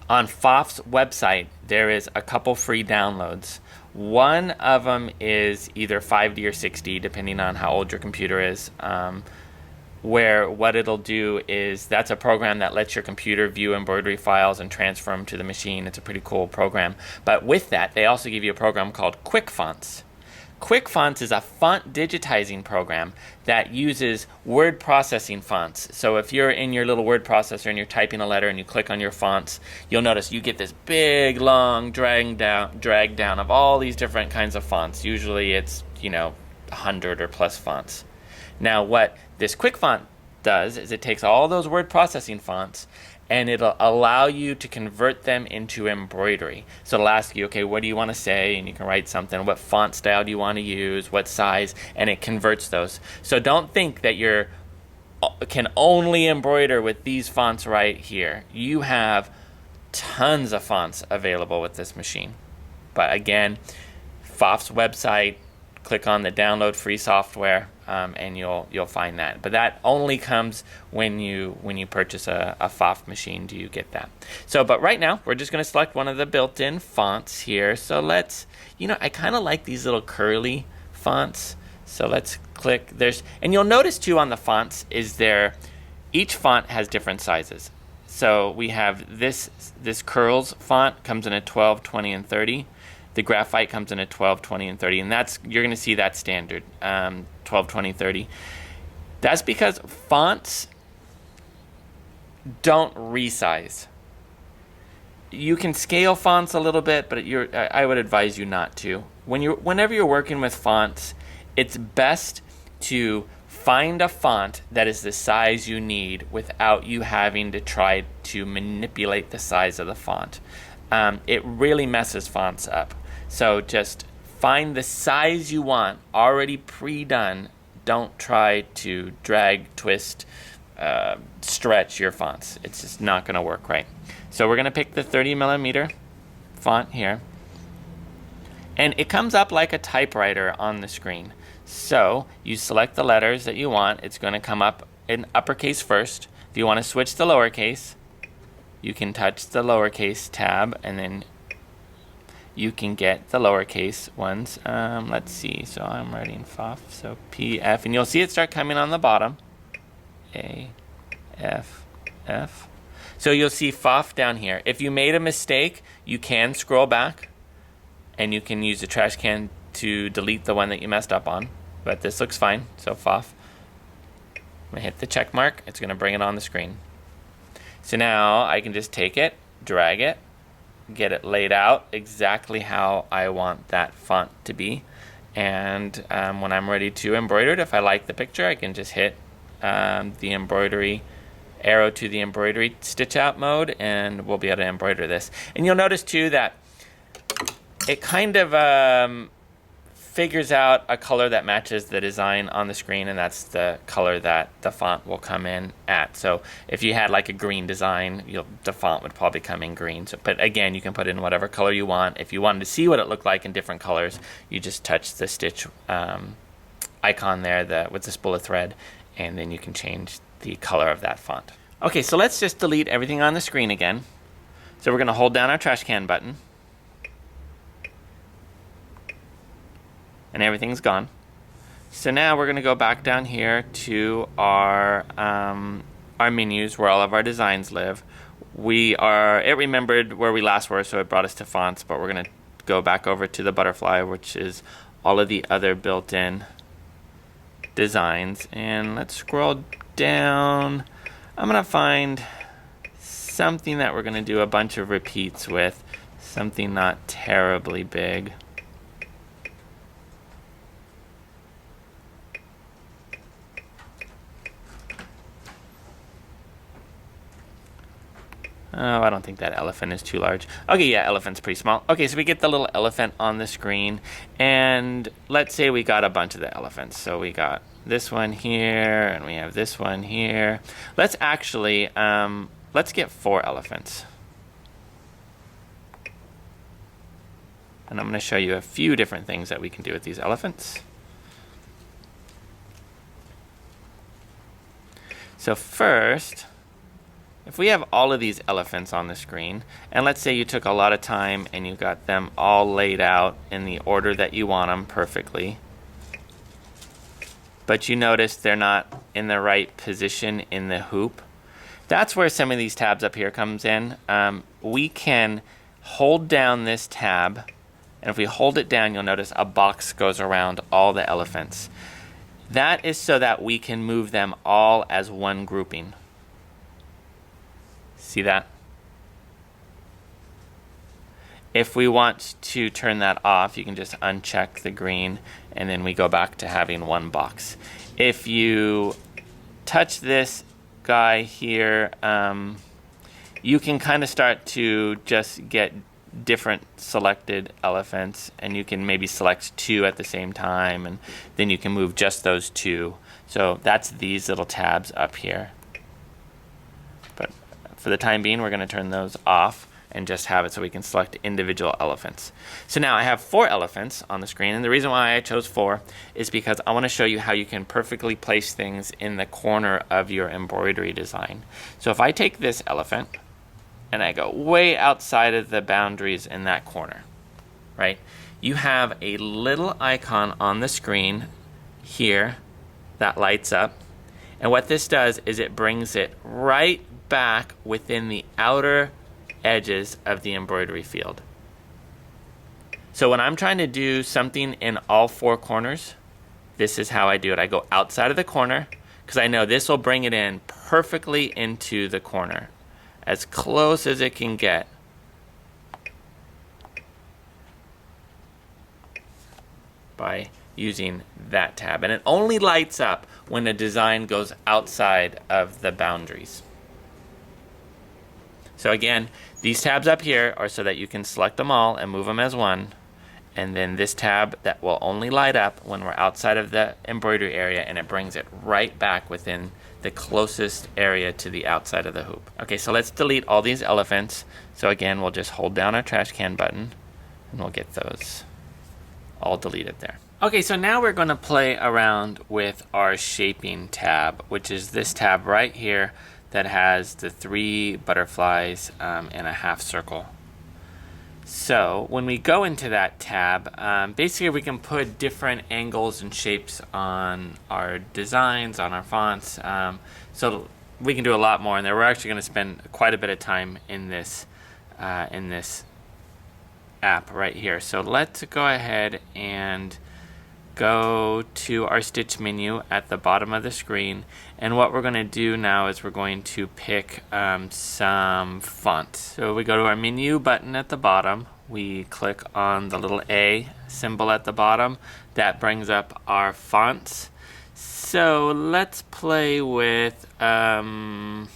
On Pfaff's website, there is a couple free downloads. One of them is either 5D or 6D, depending on how old your computer is, where what it'll do is that's a program that lets your computer view embroidery files and transfer them to the machine. It's a pretty cool program. But with that, they also give you a program called Quick Fonts. Quick Fonts is a font digitizing program that uses word processing fonts. So if you're in your little word processor and you're typing a letter and you click on your fonts, you'll notice you get this big, long drag down of all these different kinds of fonts. Usually it's, 100 or plus fonts. Now what this Quick Font does is it takes all those word processing fonts and it'll allow you to convert them into embroidery. So it'll ask you, okay, what do you want to say? And you can write something. What font style do you want to use? What size? And it converts those. So don't think that you can only embroider with these fonts right here. You have tons of fonts available with this machine. But again, Pfaff's website, click on the download free software, and you'll find that. But that only comes when you purchase a Pfaff machine. Do you get that? So, but right now we're just going to select one of the built-in fonts here. So let's, I kind of like these little curly fonts. So let's click. And you'll notice too on the fonts each font has different sizes. So we have this curls font comes in a 12, 20, and 30. The graphite comes in at 12, 20, and 30, and you're going to see that standard, 12, 20, 30. That's because fonts don't resize. You can scale fonts a little bit, but I would advise you not to. Whenever you're working with fonts, it's best to find a font that is the size you need without you having to try to manipulate the size of the font. It really messes fonts up. So just find the size you want already pre-done. Don't try to drag, twist, stretch your fonts. It's just not going to work right. So we're going to pick the 30 millimeter font here. And it comes up like a typewriter on the screen. So you select the letters that you want. It's going to come up in uppercase first. If you want to switch to lowercase, you can touch the lowercase tab, and then you can get the lowercase ones. Let's see. So I'm writing Pfaff, so PF, and you'll see it start coming on the bottom. A, F, F. So you'll see Pfaff down here. If you made a mistake, you can scroll back, and you can use the trash can to delete the one that you messed up on. But this looks fine. So Pfaff. I'm gonna hit the check mark. It's gonna bring it on the screen. So now I can just take it, drag it, get it laid out exactly how I want that font to be. And when I'm ready to embroider it, if I like the picture, I can just hit the embroidery arrow to the embroidery stitch out mode, and we'll be able to embroider this. And you'll notice too that it kind of figures out a color that matches the design on the screen, and that's the color that the font will come in at. So if you had like a green design, the font would probably come in green. So, but again, you can put in whatever color you want. If you wanted to see what it looked like in different colors, you just touch the stitch icon there with the spool of thread, and then you can change the color of that font. Okay, so let's just delete everything on the screen again. So we're going to hold down our trash can button. and everything's gone. So now we're going to go back down here to our menus where all of our designs live. It remembered where we last were, so it brought us to fonts, but we're going to go back over to the butterfly, which is all of the other built-in designs. And let's scroll down. I'm going to find something that we're going to do a bunch of repeats with, something not terribly big. Oh, I don't think that elephant is too large. Okay, yeah, elephant's pretty small. Okay, so we get the little elephant on the screen, and let's say we got a bunch of the elephants. So we got this one here, and we have this one here. Let's actually, let's get 4 elephants. And I'm going to show you a few different things that we can do with these elephants. So first, if we have all of these elephants on the screen, and let's say you took a lot of time and you got them all laid out in the order that you want them perfectly, but you notice they're not in the right position in the hoop, that's where some of these tabs up here comes in. We can hold down this tab, and if we hold it down, you'll notice a box goes around all the elephants. That is so that we can move them all as one grouping. See that? If we want to turn that off, you can just uncheck the green, and then we go back to having one box. If you touch this guy here, you can kind of start to just get different selected elephants, and you can maybe select 2 at the same time, and then you can move just those 2. So that's these little tabs up here. But for the time being, we're going to turn those off and just have it so we can select individual elephants. So now I have 4 elephants on the screen, and the reason why I chose 4 is because I want to show you how you can perfectly place things in the corner of your embroidery design. So if I take this elephant and I go way outside of the boundaries in that corner, right? You have a little icon on the screen here that lights up, and what this does is it brings it right back within the outer edges of the embroidery field. So when I'm trying to do something in all 4 corners, this is how I do it. I go outside of the corner because I know this will bring it in perfectly into the corner, as close as it can get. By using that tab. And it only lights up when the design goes outside of the boundaries. So again, these tabs up here are so that you can select them all and move them as one. And then this tab that will only light up when we're outside of the embroidery area, and it brings it right back within the closest area to the outside of the hoop. Okay, so let's delete all these elephants. So again, we'll just hold down our trash can button and we'll get those all deleted there. Okay, so now we're going to play around with our shaping tab, which is this tab right here that has the 3 butterflies in a half circle. So when we go into that tab, basically we can put different angles and shapes on our designs, on our fonts. So we can do a lot more in there. We're actually going to spend quite a bit of time in this app right here. So let's go ahead and go to our stitch menu at the bottom of the screen, and what we're going to do now is we're going to pick some fonts. So we go to our menu button at the bottom, we click on the little A symbol at the bottom, that brings up our fonts. So let's play with maybe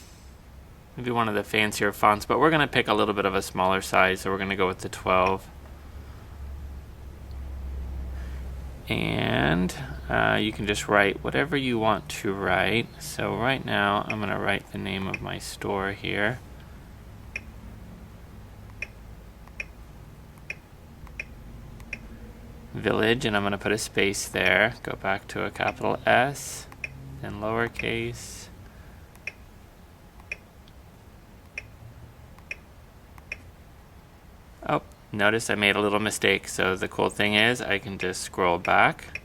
one of the fancier fonts, but we're going to pick a little bit of a smaller size, so we're going to go with the 12. And you can just write whatever you want to write. So right now I'm going to write the name of my store here. Village, and I'm going to put a space there. Go back to a capital S, then lowercase. Oh, Notice I made a little mistake, so the cool thing is I can just scroll back,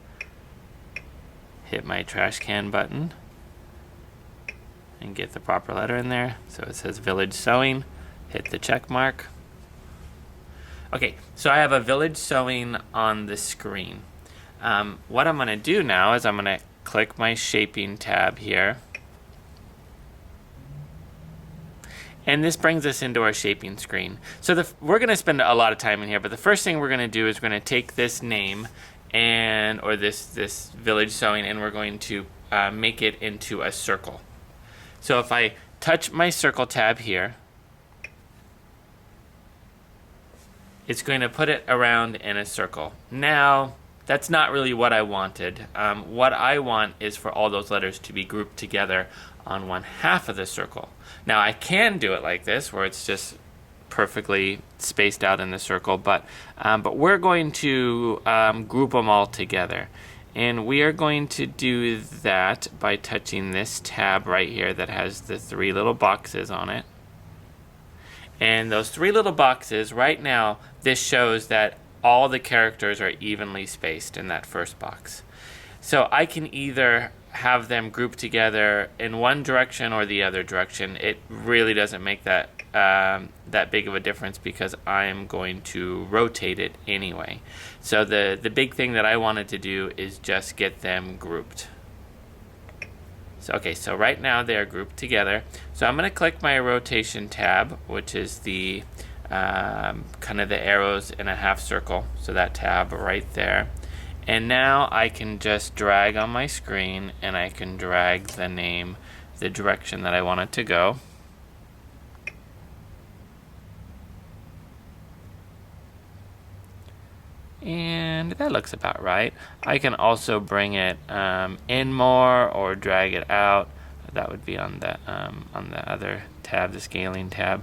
hit my trash can button, and get the proper letter in there. So it says Village Sewing, hit the check mark. Okay, so I have a Village Sewing on the screen. What I'm going to do now is I'm going to click my Shaping tab here. And this brings us into our shaping screen. So we're going to spend a lot of time in here, but the first thing we're going to do is we're going to take this name or this Village Sewing, and we're going to make it into a circle. So if I touch my circle tab here, it's going to put it around in a circle. Now, that's not really what I wanted. What I want is for all those letters to be grouped together on one half of the circle. Now I can do it like this, where it's just perfectly spaced out in the circle, but we're going to group them all together. And we are going to do that by touching this tab right here that has the 3 little boxes on it. And those 3 little boxes, right now, this shows that all the characters are evenly spaced in that first box. So I can either have them grouped together in one direction or the other direction. It really doesn't make that big of a difference because I'm going to rotate it anyway. So the big thing that I wanted to do is just get them grouped. So okay, so right now they are grouped together. So I'm going to click my rotation tab, which is the kind of the arrows in a half circle. So that tab right there. And now I can just drag on my screen and I can drag the name the direction that I want it to go. And that looks about right. I can also bring it in more or drag it out. That would be on the other tab, the scaling tab.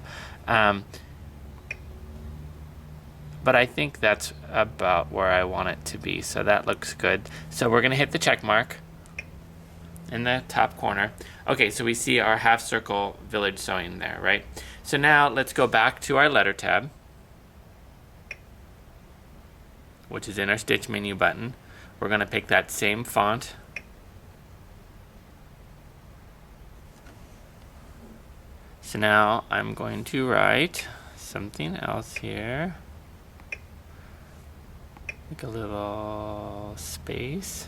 But I think that's about where I want it to be, so that looks good. So we're gonna hit the check mark in the top corner. Okay, so we see our half circle Village Sewing there, right? So now let's go back to our letter tab, which is in our stitch menu button. We're gonna pick that same font. So now I'm going to write something else here. Make a little space.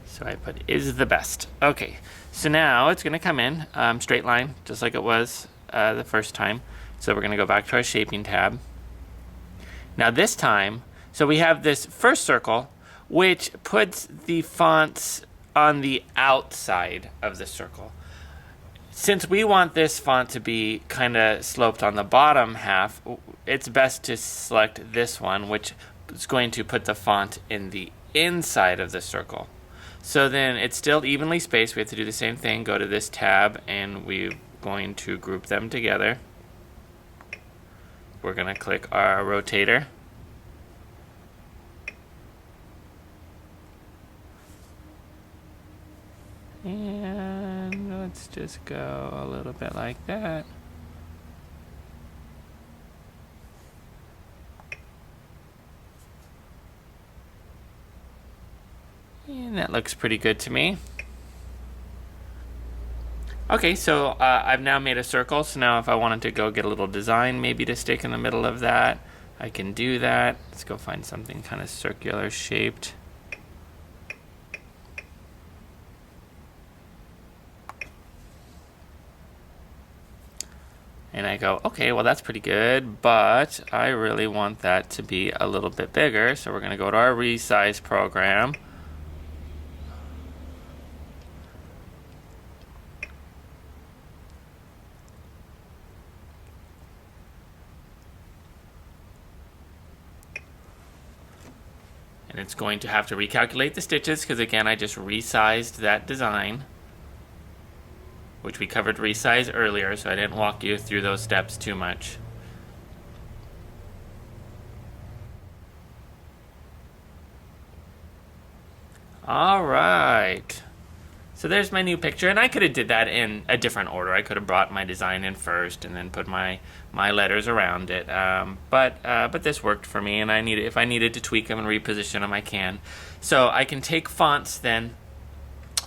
So I put is the best. Okay, so now it's going to come in straight line, just like it was the first time. So we're going to go back to our shaping tab. Now this time, so we have this first circle, which puts the fonts on the outside of the circle. Since we want this font to be kind of sloped on the bottom half, it's best to select this one, which is going to put the font in the inside of the circle. So then it's still evenly spaced. We have to do the same thing. Go to this tab and we're going to group them together. We're going to click our rotator. And let's just go a little bit like that. And that looks pretty good to me. Okay, so I've now made a circle, so now if I wanted to go get a little design maybe to stick in the middle of that, I can do that. Let's go find something kind of circular shaped. And I go, okay, well that's pretty good, but I really want that to be a little bit bigger, so we're going to go to our resize program. And it's going to have to recalculate the stitches because again I just resized that design, which we covered resize earlier, so I didn't walk you through those steps too much. All right. So there's my new picture, and I could have did that in a different order. I could have brought my design in first and then put my letters around it. But this worked for me, and if I needed to tweak them and reposition them, I can. So I can take fonts then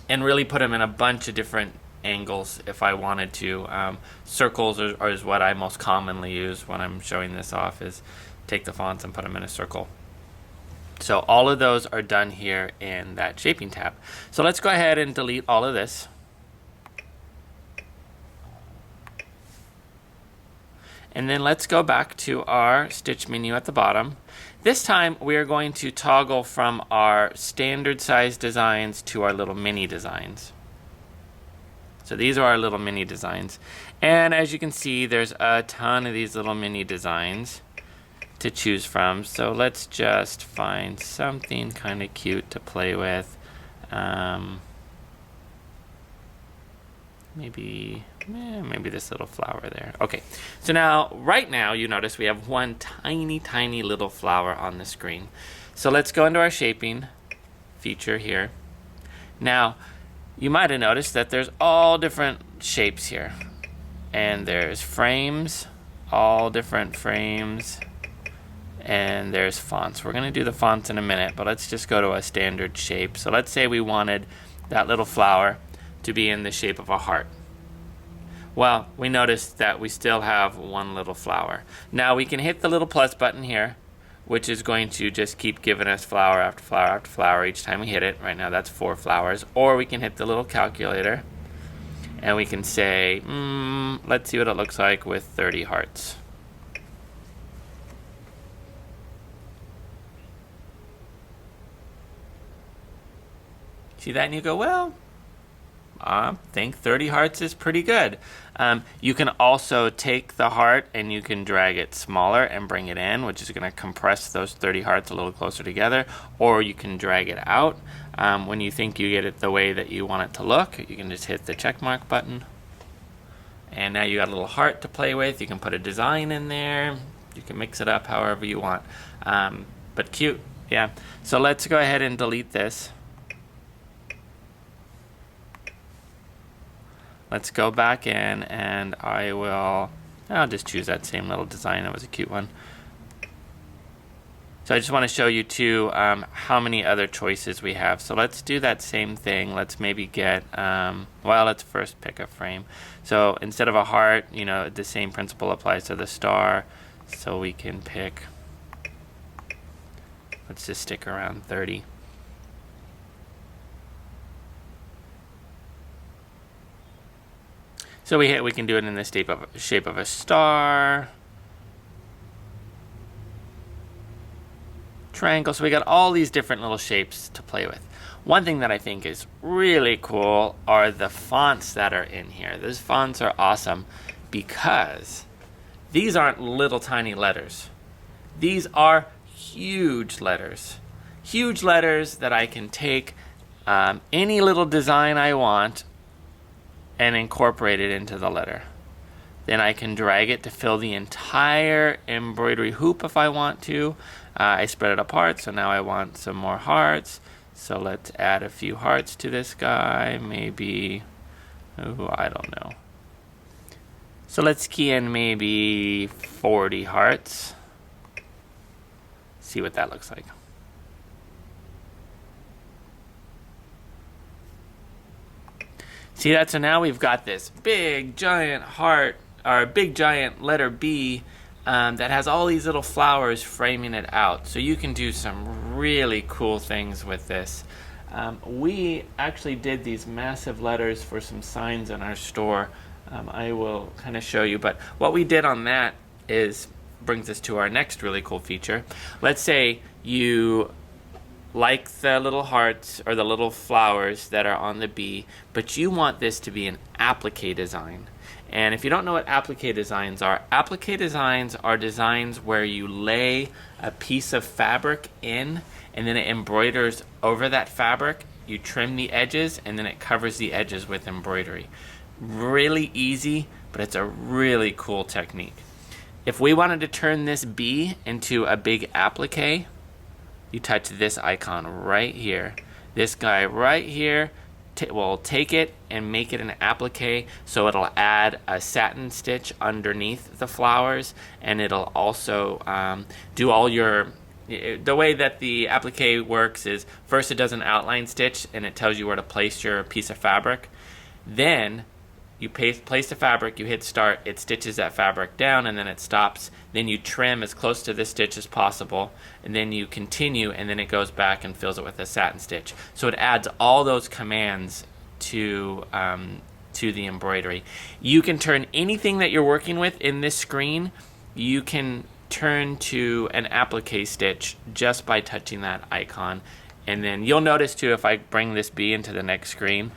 and really put them in a bunch of different angles if I wanted to. Circles is what I most commonly use when I'm showing this off, is take the fonts and put them in a circle. So all of those are done here in that shaping tab. So let's go ahead and delete all of this. And then let's go back to our stitch menu at the bottom. This time we are going to toggle from our standard size designs to our little mini designs. So these are our little mini designs. And as you can see, there's a ton of these little mini designs to choose from. So let's just find something kind of cute to play with. Maybe this little flower there. Okay, so right now you notice we have one tiny little flower on the screen. So let's go into our shaping feature here. Now you might have noticed that there's all different shapes here, and there's frames, all different frames, and there's fonts. We're going to do the fonts in a minute, but let's just go to a standard shape. So let's say we wanted that little flower to be in the shape of a heart. Well, we noticed that we still have one little flower. Now we can hit the little plus button here, which is going to just keep giving us flower after flower after flower each time we hit it. Right now that's 4 flowers. Or we can hit the little calculator and we can say, let's see what it looks like with 30 hearts. See that and you go, well, I think 30 hearts is pretty good. You can also take the heart and you can drag it smaller and bring it in, which is going to compress those 30 hearts a little closer together. Or you can drag it out. When you think you get it the way that you want it to look, you can just hit the check mark button. And now you got a little heart to play with. You can put a design in there. You can mix it up however you want. But cute, yeah. So let's go ahead and delete this. Let's go back in and I'll just choose that same little design. That was a cute one. So I just want to show you too how many other choices we have. So let's do that same thing. Let's maybe get, let's first pick a frame. So instead of a heart, the same principle applies to the star. So we can pick, let's just stick around 30. So we can do it in the shape of a star, triangle. So we got all these different little shapes to play with. One thing that I think is really cool are the fonts that are in here. Those fonts are awesome because these aren't little tiny letters. These are huge letters. Huge letters that I can take any little design I want and incorporate it into the letter. Then I can drag it to fill the entire embroidery hoop if I want to. I spread it apart, so now I want some more hearts. So let's add a few hearts to this guy. Maybe, I don't know. So let's key in maybe 40 hearts. See what that looks like. See that? So now we've got this big giant heart, or big giant letter B that has all these little flowers framing it out. So you can do some really cool things with this. We actually did these massive letters for some signs in our store. I will kind of show you, but what we did on that brings us to our next really cool feature. Let's say you like the little hearts or the little flowers that are on the B, but you want this to be an applique design. And if you don't know what applique designs are designs where you lay a piece of fabric in and then it embroiders over that fabric. You trim the edges and then it covers the edges with embroidery. Really easy, but it's a really cool technique. If we wanted to turn this B into a big applique, you touch this icon right here. This guy right here will take it and make it an applique, so it'll add a satin stitch underneath the flowers, and it'll also do all your... The way that the applique works is first it does an outline stitch and it tells you where to place your piece of fabric. Then you place the fabric, you hit start, it stitches that fabric down, and then it stops. Then you trim as close to this stitch as possible, and then you continue, and then it goes back and fills it with a satin stitch. So it adds all those commands to the embroidery. You can turn anything that you're working with in this screen, you can turn to an applique stitch just by touching that icon. And then you'll notice too, if I bring this bee into the next screen,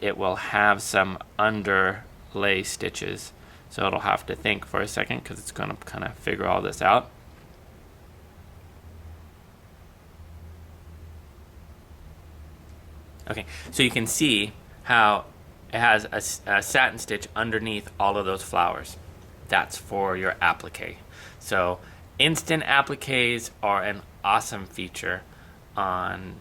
it will have some underlay stitches. So it'll have to think for a second because it's going to kind of figure all this out. Okay, so you can see how it has a satin stitch underneath all of those flowers. That's for your applique. So instant appliques are an awesome feature on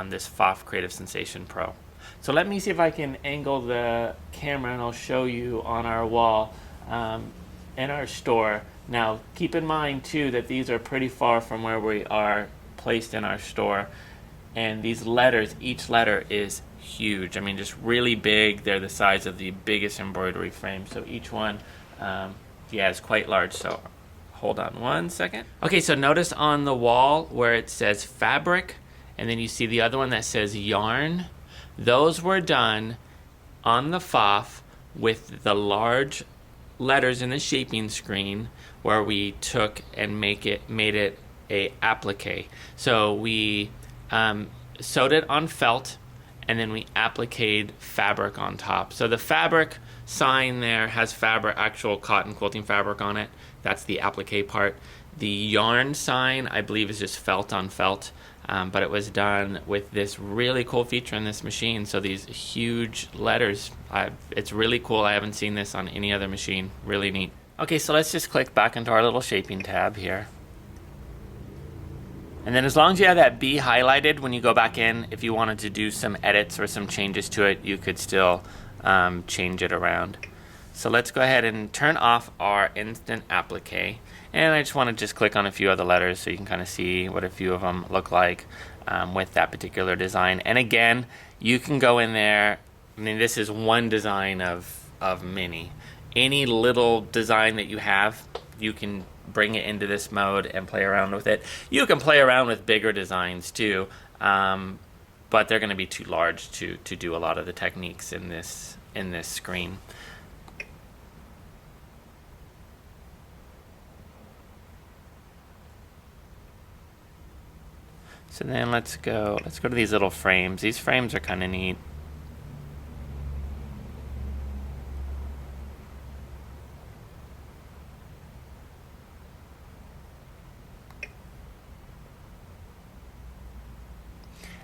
this Pfaff Creative Sensation Pro. So let me see if I can angle the camera and I'll show you on our wall in our store. Now keep in mind too that these are pretty far from where we are placed in our store, and these letters, each letter is huge. I mean, just really big. They're the size of the biggest embroidery frame, so each one yeah, is quite large. So hold on one second. Okay, so notice on the wall where it says fabric, and then you see the other one that says yarn. Those were done on the Pfaff with the large letters in the shaping screen, where we took and made it a applique. So we sewed it on felt, and then we appliqued fabric on top. So the fabric sign there has fabric, actual cotton quilting fabric on it. That's the applique part. The yarn sign, I believe, is just felt on felt, but it was done with this really cool feature in this machine. So these huge letters, it's really cool. I haven't seen this on any other machine. Really neat. Okay, so let's just click back into our little shaping tab here. And then as long as you have that B highlighted when you go back in, if you wanted to do some edits or some changes to it, you could still change it around. So let's go ahead and turn off our instant applique. And I just want to just click on a few other letters so you can kind of see what a few of them look like with that particular design. And again, you can go in there. I mean, this is one design of many. Any little design that you have, you can bring it into this mode and play around with it. You can play around with bigger designs too, but they're going to be too large to do a lot of the techniques in this screen. So then let's go to these little frames. These frames are kind of neat.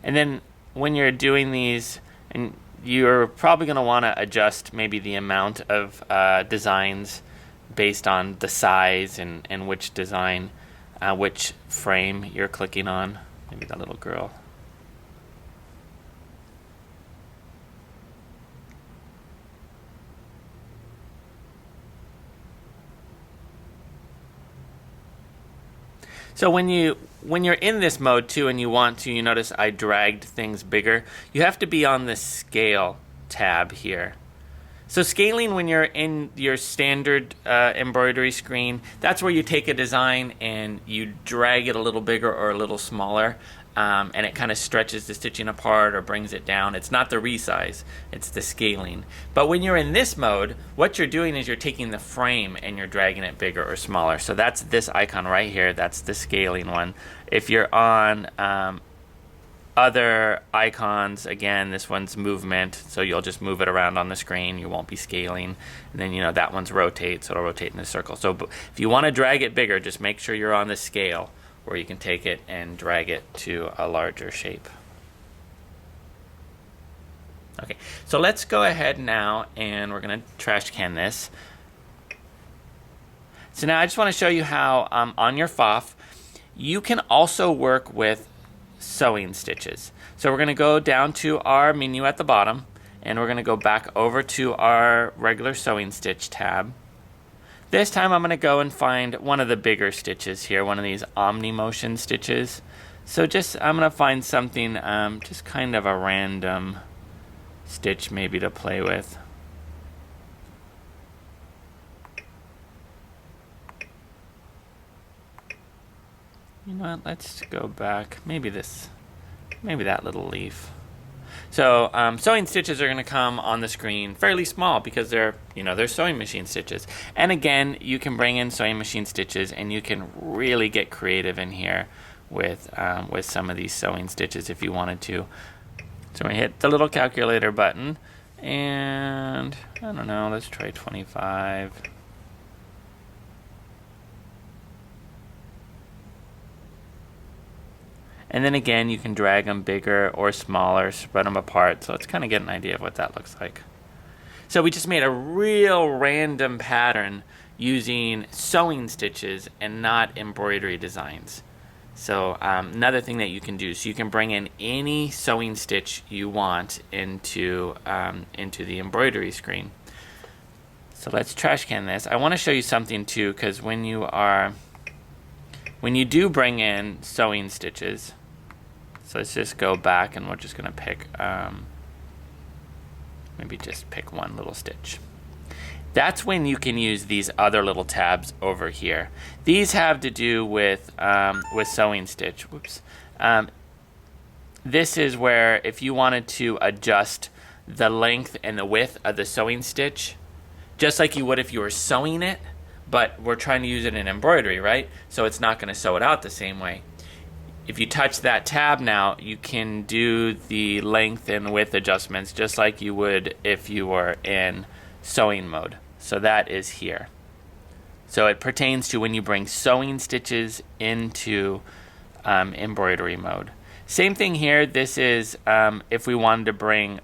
And then when you're doing these, and you're probably going to want to adjust maybe the amount of designs based on the size and which design, which frame you're clicking on. Maybe that little girl. So when you're in this mode too, and you want to, you notice I dragged things bigger. You have to be on the scale tab here. So scaling, when you're in your standard embroidery screen, that's where you take a design and you drag it a little bigger or a little smaller, and it kind of stretches the stitching apart or brings it down. It's not the resize, it's the scaling. But when you're in this mode, what you're doing is you're taking the frame and you're dragging it bigger or smaller. So that's this icon right here, that's the scaling one. If you're on other icons, again, this one's movement, so you'll just move it around on the screen, you won't be scaling. And then, you know, that one's rotate, so it'll rotate in a circle. So if you want to drag it bigger, just make sure you're on the scale where you can take it and drag it to a larger shape. Okay, so let's go ahead now and we're going to trash can this. So now I just want to show you how on your Pfaff, you can also work with sewing stitches. So we're going to go down to our menu at the bottom, and we're going to go back over to our regular sewing stitch tab. This time I'm going to go and find one of the bigger stitches here, one of these omni motion stitches. So I'm going to find something, just kind of a random stitch maybe to play with. You know what, let's go back, maybe that little leaf. So sewing stitches are going to come on the screen fairly small because they're sewing machine stitches. And again, you can bring in sewing machine stitches and you can really get creative in here with some of these sewing stitches if you wanted to. So we hit the little calculator button and I don't know, let's try 25. And then again, you can drag them bigger or smaller, spread them apart. So let's kind of get an idea of what that looks like. So we just made a real random pattern using sewing stitches and not embroidery designs. So another thing that you can do, so you can bring in any sewing stitch you want into the embroidery screen. So let's trash can this. I want to show you something too, because when you do bring in sewing stitches, so let's just go back and we're just going to pick, maybe just pick one little stitch. That's when you can use these other little tabs over here. These have to do with sewing stitch. Whoops. This is where if you wanted to adjust the length and the width of the sewing stitch, just like you would if you were sewing it, but we're trying to use it in embroidery, right? So it's not going to sew it out the same way. If you touch that tab now, you can do the length and width adjustments just like you would if you were in sewing mode. So that is here. So it pertains to when you bring sewing stitches into embroidery mode. Same thing here. This is if we wanted to bring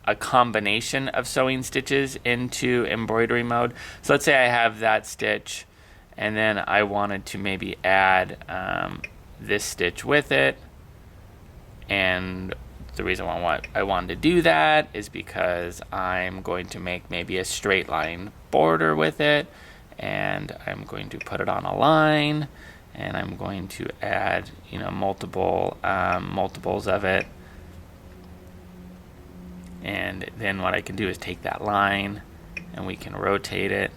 a combination of sewing stitches into embroidery mode. So let's say I have that stitch and then I wanted to maybe add this stitch with it, and the reason why I wanted to do that is because I'm going to make maybe a straight line border with it, and I'm going to put it on a line, and I'm going to add multiples of it. And then what I can do is take that line and we can rotate it.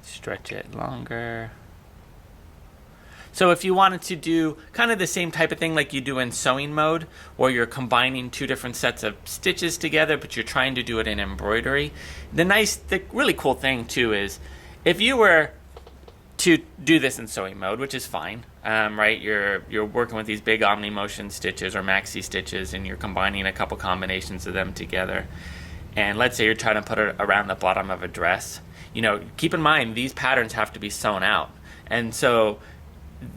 Stretch it longer. So if you wanted to do kind of the same type of thing like you do in sewing mode, where you're combining two different sets of stitches together, but you're trying to do it in embroidery, the really cool thing too is if you were to do this in sewing mode, which is fine, right? You're working with these big omni motion stitches or maxi stitches, and you're combining a couple combinations of them together. And let's say you're trying to put it around the bottom of a dress. Keep in mind these patterns have to be sewn out, and so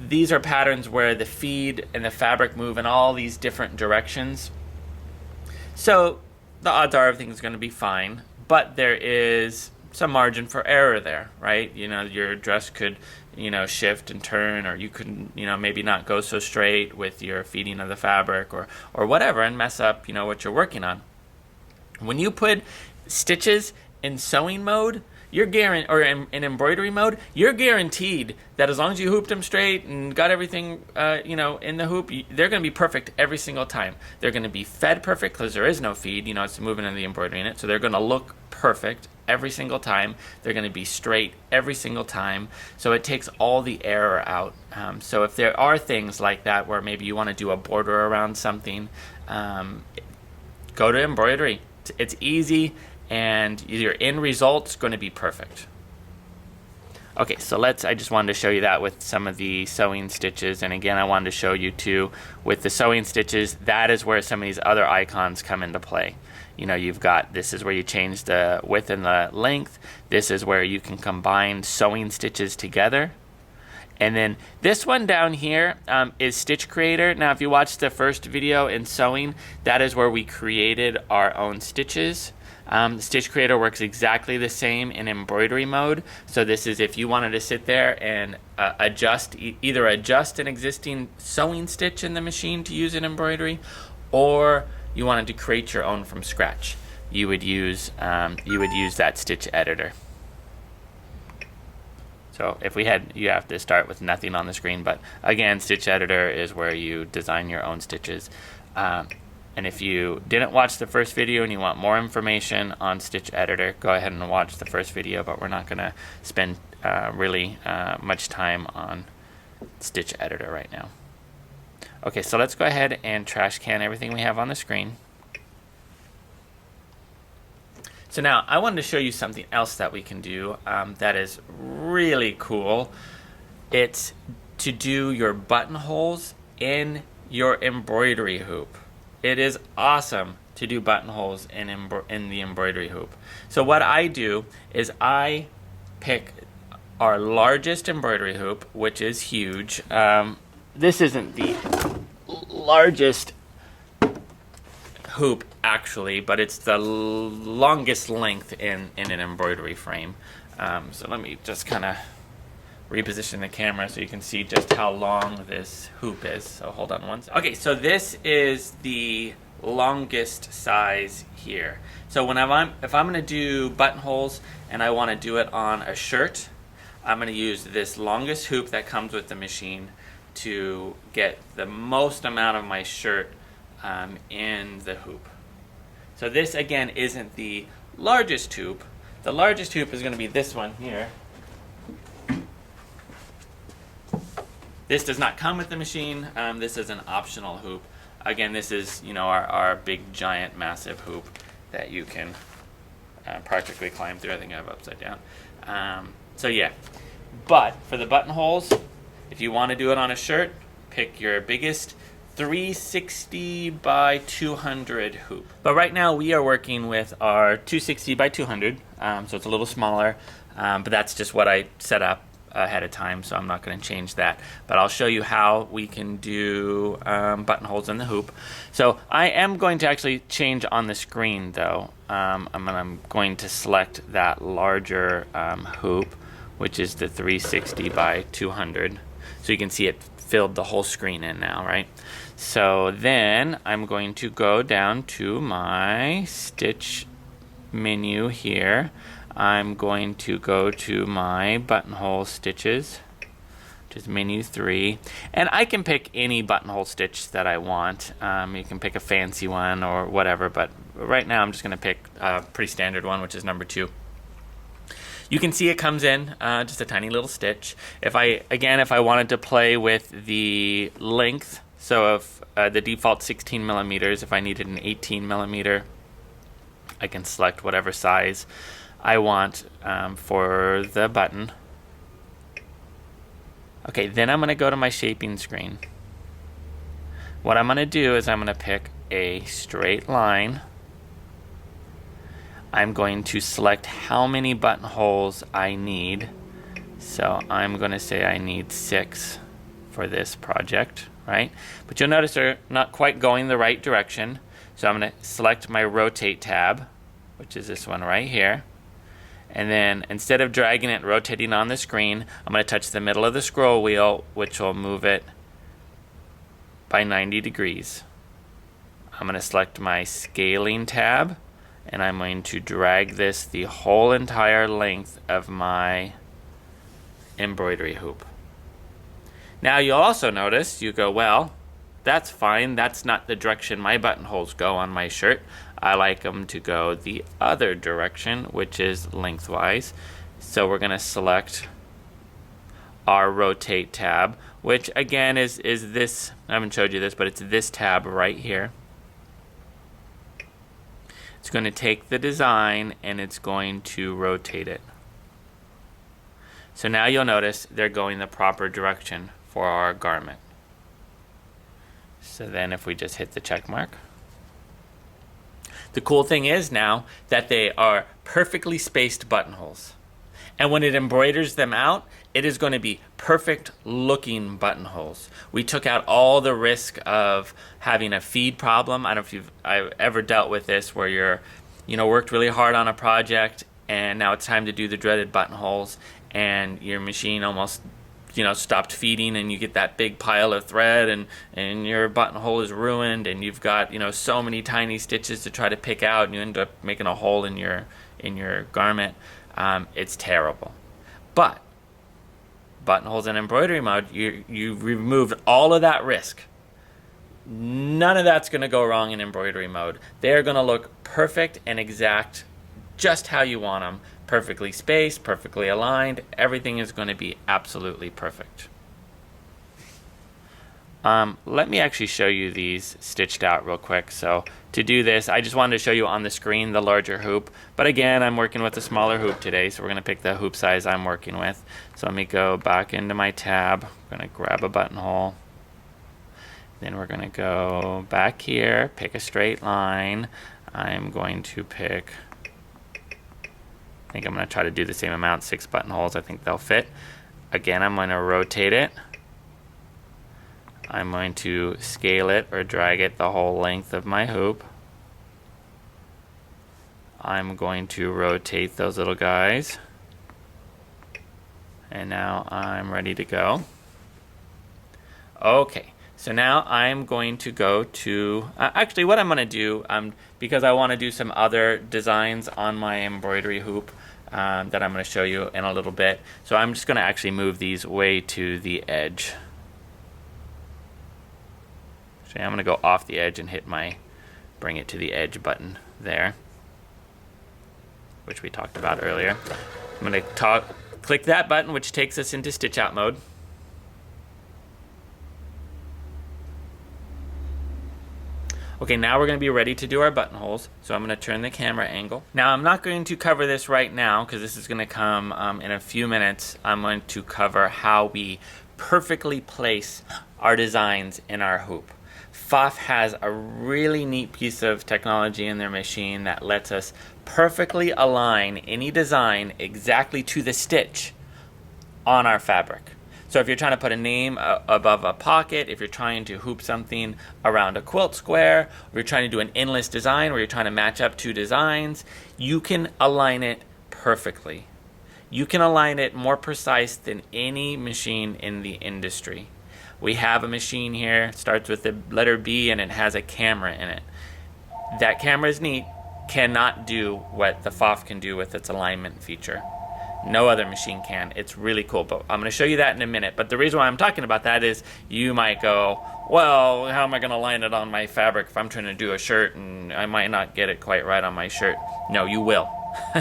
these are patterns where the feed and the fabric move in all these different directions. So the odds are everything's going to be fine, but there is some margin for error there, right? Your dress could, shift and turn, or you could, maybe not go so straight with your feeding of the fabric or whatever, and mess up, what you're working on. When you put stitches in sewing mode, you're or in embroidery mode, you're guaranteed that as long as you hooped them straight and got everything, in the hoop, they're going to be perfect every single time. They're going to be fed perfect because there is no feed, it's moving in the embroidery in it, so they're going to look perfect every single time. They're going to be straight every single time, so it takes all the error out. So if there are things like that where maybe you want to do a border around something, go to embroidery. It's easy, and your end result's going to be perfect. Okay, so I just wanted to show you that with some of the sewing stitches, and again I wanted to show you too with the sewing stitches, that is where some of these other icons come into play. You've got, this is where you change the width and the length. This is where you can combine sewing stitches together. And then this one down here is Stitch Creator. Now if you watched the first video in sewing, that is where we created our own stitches. Stitch Creator works exactly the same in embroidery mode. So this is if you wanted to sit there and either adjust an existing sewing stitch in the machine to use in embroidery, or you wanted to create your own from scratch. You would use that stitch editor. So if you have to start with nothing on the screen, but again, Stitch Editor is where you design your own stitches. And if you didn't watch the first video and you want more information on Stitch Editor, go ahead and watch the first video, but we're not going to spend really much time on Stitch Editor right now. Okay, so let's go ahead and trash can everything we have on the screen. So now I wanted to show you something else that we can do that is really cool. It's to do your buttonholes in your embroidery hoop. It is awesome to do buttonholes in the embroidery hoop. So what I do is I pick our largest embroidery hoop, which is huge. This isn't the largest hoop actually, but it's the longest length in an embroidery frame. So let me just kind of reposition the camera so you can see just how long this hoop is. So hold on one second. Okay, so this is the longest size here. So if I'm going to do buttonholes and I want to do it on a shirt, I'm going to use this longest hoop that comes with the machine to get the most amount of my shirt in the hoop. So this again isn't the largest hoop. The largest hoop is going to be this one here. This does not come with the machine. This is an optional hoop. Again, this is our big giant massive hoop that you can practically climb through. I think I have upside down. So yeah, but for the buttonholes, if you want to do it on a shirt, pick your biggest 360 by 200 hoop. But right now we are working with our 260 by 200, so it's a little smaller, but that's just what I set up ahead of time, so I'm not going to change that. But I'll show you how we can do buttonholes in the hoop. So I am going to actually change on the screen though. I'm going to select that larger hoop, which is the 360 by 200. So you can see it filled the whole screen in now, right? So then I'm going to go down to my stitch menu here. I'm going to go to my buttonhole stitches, which is menu 3, and I can pick any buttonhole stitch that I want. You can pick a fancy one or whatever, but right now I'm just going to pick a pretty standard one, which is number 2. You can see it comes in just a tiny little stitch. If I wanted to play with the length, so if the default 16 millimeters, if I needed an 18 millimeter, I can select whatever size I want for the button. Okay, then I'm going to go to my shaping screen. What I'm going to do is I'm going to pick a straight line. I'm going to select how many buttonholes I need. So I'm going to say I need 6 for this project, right? But you'll notice they're not quite going the right direction. So I'm going to select my rotate tab, which is this one right here. And then instead of dragging it, rotating on the screen, I'm going to touch the middle of the scroll wheel, which will move it by 90 degrees. I'm going to select my scaling tab, and I'm going to drag this the whole entire length of my embroidery hoop. Now you'll also notice, you go, well, that's fine, that's not the direction my buttonholes go on my shirt. I like them to go the other direction, which is lengthwise. So we're going to select our rotate tab, which again is this, I haven't showed you this, but it's this tab right here. It's going to take the design and it's going to rotate it. So now you'll notice they're going the proper direction for our garment. So then if we just hit the check mark. The cool thing is now that they are perfectly spaced buttonholes. And when it embroiders them out, it is going to be perfect looking buttonholes. We took out all the risk of having a feed problem. I don't know if I've ever dealt with this where worked really hard on a project, and now it's time to do the dreaded buttonholes, and your machine almost stopped feeding, and you get that big pile of thread, and your buttonhole is ruined, and you've got so many tiny stitches to try to pick out, and you end up making a hole in your garment. It's terrible. But buttonholes in embroidery mode, you've removed all of that risk. None of that's going to go wrong in embroidery mode. They're going to look perfect and exact, just how you want them. Perfectly spaced, perfectly aligned. Everything is going to be absolutely perfect. Let me actually show you these stitched out real quick. So to do this, I just wanted to show you on the screen the larger hoop. But again, I'm working with a smaller hoop today, so we're going to pick the hoop size I'm working with. So let me go back into my tab. I'm going to grab a buttonhole. Then we're going to go back here, pick a straight line. I'm going to pick, I think I'm going to try to do the same amount, 6 buttonholes. I think they'll fit. Again, I'm going to rotate it. I'm going to scale it or drag it the whole length of my hoop. I'm going to rotate those little guys. And now I'm ready to go. Okay. So now I'm going to go to, actually what I'm going to do, because I want to do some other designs on my embroidery hoop that I'm going to show you in a little bit. So I'm just going to actually move these way to the edge. So I'm going to go off the edge and hit my bring it to the edge button there, which we talked about earlier. I'm going to click that button, which takes us into stitch out mode. Okay, now we're going to be ready to do our buttonholes. So I'm going to turn the camera angle. Now I'm not going to cover this right now because this is going to come in a few minutes. I'm going to cover how we perfectly place our designs in our hoop. Pfaff has a really neat piece of technology in their machine that lets us perfectly align any design exactly to the stitch on our fabric. So if you're trying to put a name above a pocket, if you're trying to hoop something around a quilt square, or you're trying to do an endless design where you're trying to match up 2 designs, you can align it perfectly. You can align it more precise than any machine in the industry. We have a machine here, it starts with the letter B and it has a camera in it. That camera is neat, cannot do what the Pfaff can do with its alignment feature. No other machine can. It's really cool, but I'm going to show you that in a minute. But the reason why I'm talking about that is you might go, well, how am I going to line it on my fabric if I'm trying to do a shirt and I might not get it quite right on my shirt? No, you will.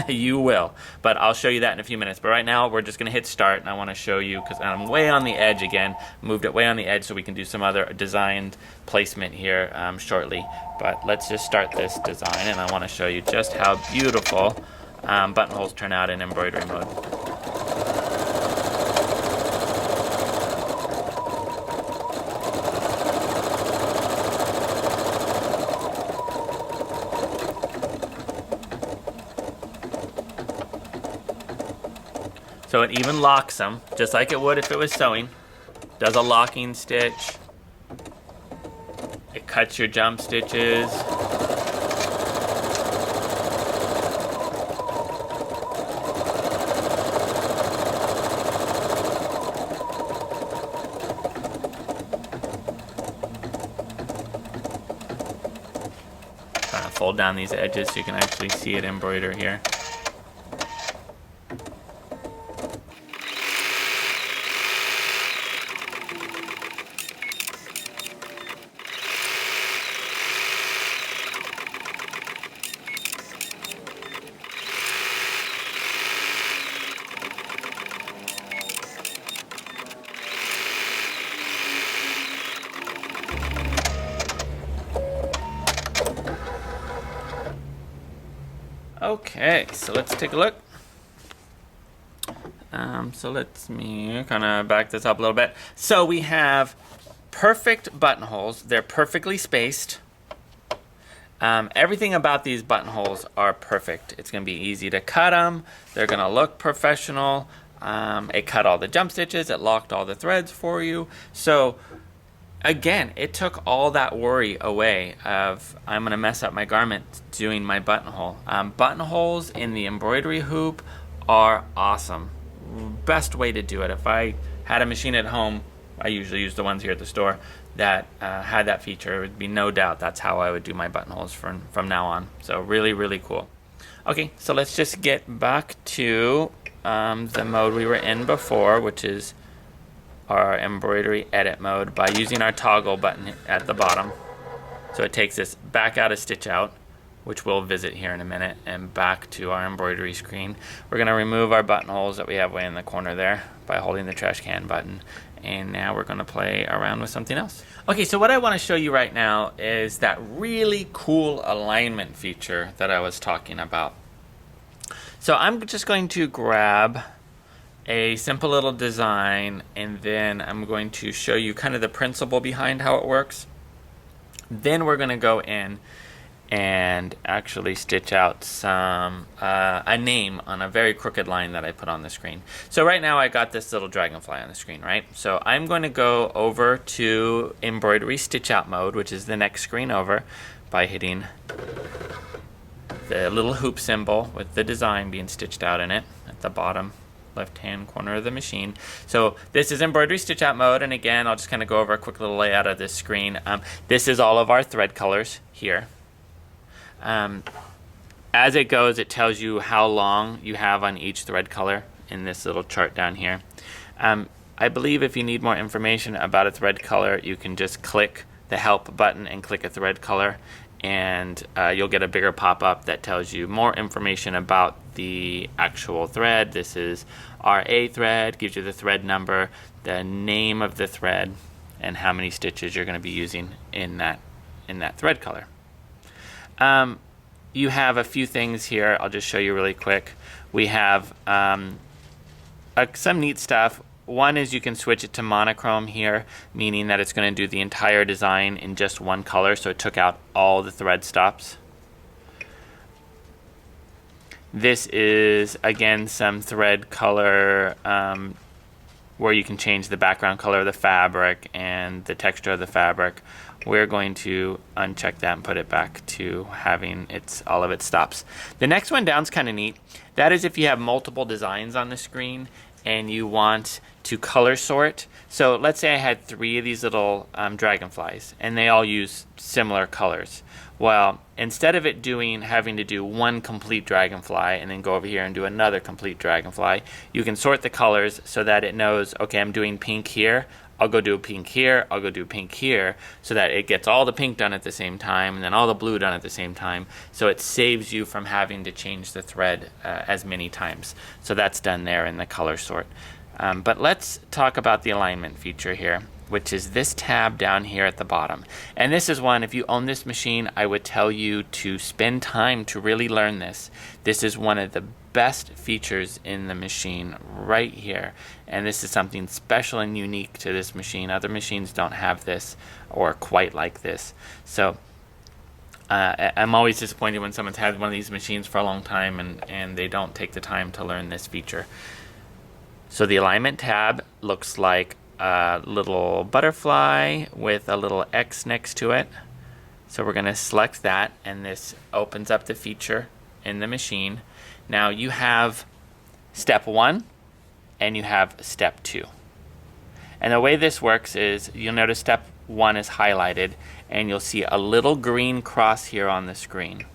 You will. But I'll show you that in a few minutes. But right now, we're just going to hit start, and I want to show you, because I'm way on the edge again, moved it way on the edge so we can do some other designed placement here shortly. But let's just start this design, and I want to show you just how beautiful buttonholes turn out in embroidery mode. So it even locks them, just like it would if it was sewing. Does a locking stitch. It cuts your jump stitches. Trying to fold down these edges so you can actually see it embroider here. Okay, so let's take a look. So let me kind of back this up a little bit. So we have perfect buttonholes. They're perfectly spaced. Everything about these buttonholes are perfect. It's going to be easy to cut them. They're going to look professional. It cut all the jump stitches. It locked all the threads for you. So again, it took all that worry away of I'm going to mess up my garment doing my buttonhole. Buttonholes in the embroidery hoop are awesome. Best way to do it. If I had a machine at home, I usually use the ones here at the store that had that feature. It would be no doubt that's how I would do my buttonholes from now on. So really, really cool. Okay, so let's just get back to the mode we were in before, which is our embroidery edit mode, by using our toggle button at the bottom. So it takes us back out of stitch out, which we'll visit here in a minute, and back to our embroidery screen. We're going to remove our buttonholes that we have way in the corner there by holding the trash can button. And now we're going to play around with something else. Okay, so what I want to show you right now is that really cool alignment feature that I was talking about. So I'm just going to grab a simple little design, and then I'm going to show you kind of the principle behind how it works. Then we're going to go in and actually stitch out some a name on a very crooked line that I put on the screen. So right now I got this little dragonfly on the screen, right? So I'm going to go over to embroidery stitch out mode, which is the next screen over, by hitting the little hoop symbol with the design being stitched out in it at the bottom left hand corner of the machine. So this is embroidery stitch out mode, and again I'll just kind of go over a quick little layout of this screen. This is all of our thread colors here. As it goes, it tells you how long you have on each thread color in this little chart down here. I believe if you need more information about a thread color, you can just click the help button and click a thread color, and you'll get a bigger pop-up that tells you more information about the actual thread. This is our A thread, gives you the thread number, the name of the thread, and how many stitches you're going to be using in that thread color. You have a few things here. I'll just show you really quick. We have some neat stuff. One is you can switch it to monochrome here, meaning that it's going to do the entire design in just one color, so it took out all the thread stops. This is, again, some thread color where you can change the background color of the fabric and the texture of the fabric. We're going to uncheck that and put it back to having all of its stops. The next one down is kind of neat. That is if you have multiple designs on the screen and you want to color sort. So let's say I had 3 of these little dragonflies and they all use similar colors. Well, instead of it having to do one complete dragonfly and then go over here and do another complete dragonfly, you can sort the colors so that it knows, okay, I'm doing pink here, I'll go do pink here, I'll go do pink here, so that it gets all the pink done at the same time and then all the blue done at the same time. So it saves you from having to change the thread as many times. So that's done there in the color sort. But let's talk about the alignment feature here, which is this tab down here at the bottom. And this is one, if you own this machine, I would tell you to spend time to really learn this. This is one of the best features in the machine right here. And this is something special and unique to this machine. Other machines don't have this or quite like this. So I'm always disappointed when someone's had one of these machines for a long time and they don't take the time to learn this feature. So the alignment tab looks like a little butterfly with a little X next to it. So we're going to select that, and this opens up the feature in the machine. Now you have step 1 and you have step 2. And the way this works is you'll notice step 1 is highlighted and you'll see a little green cross here on the screen.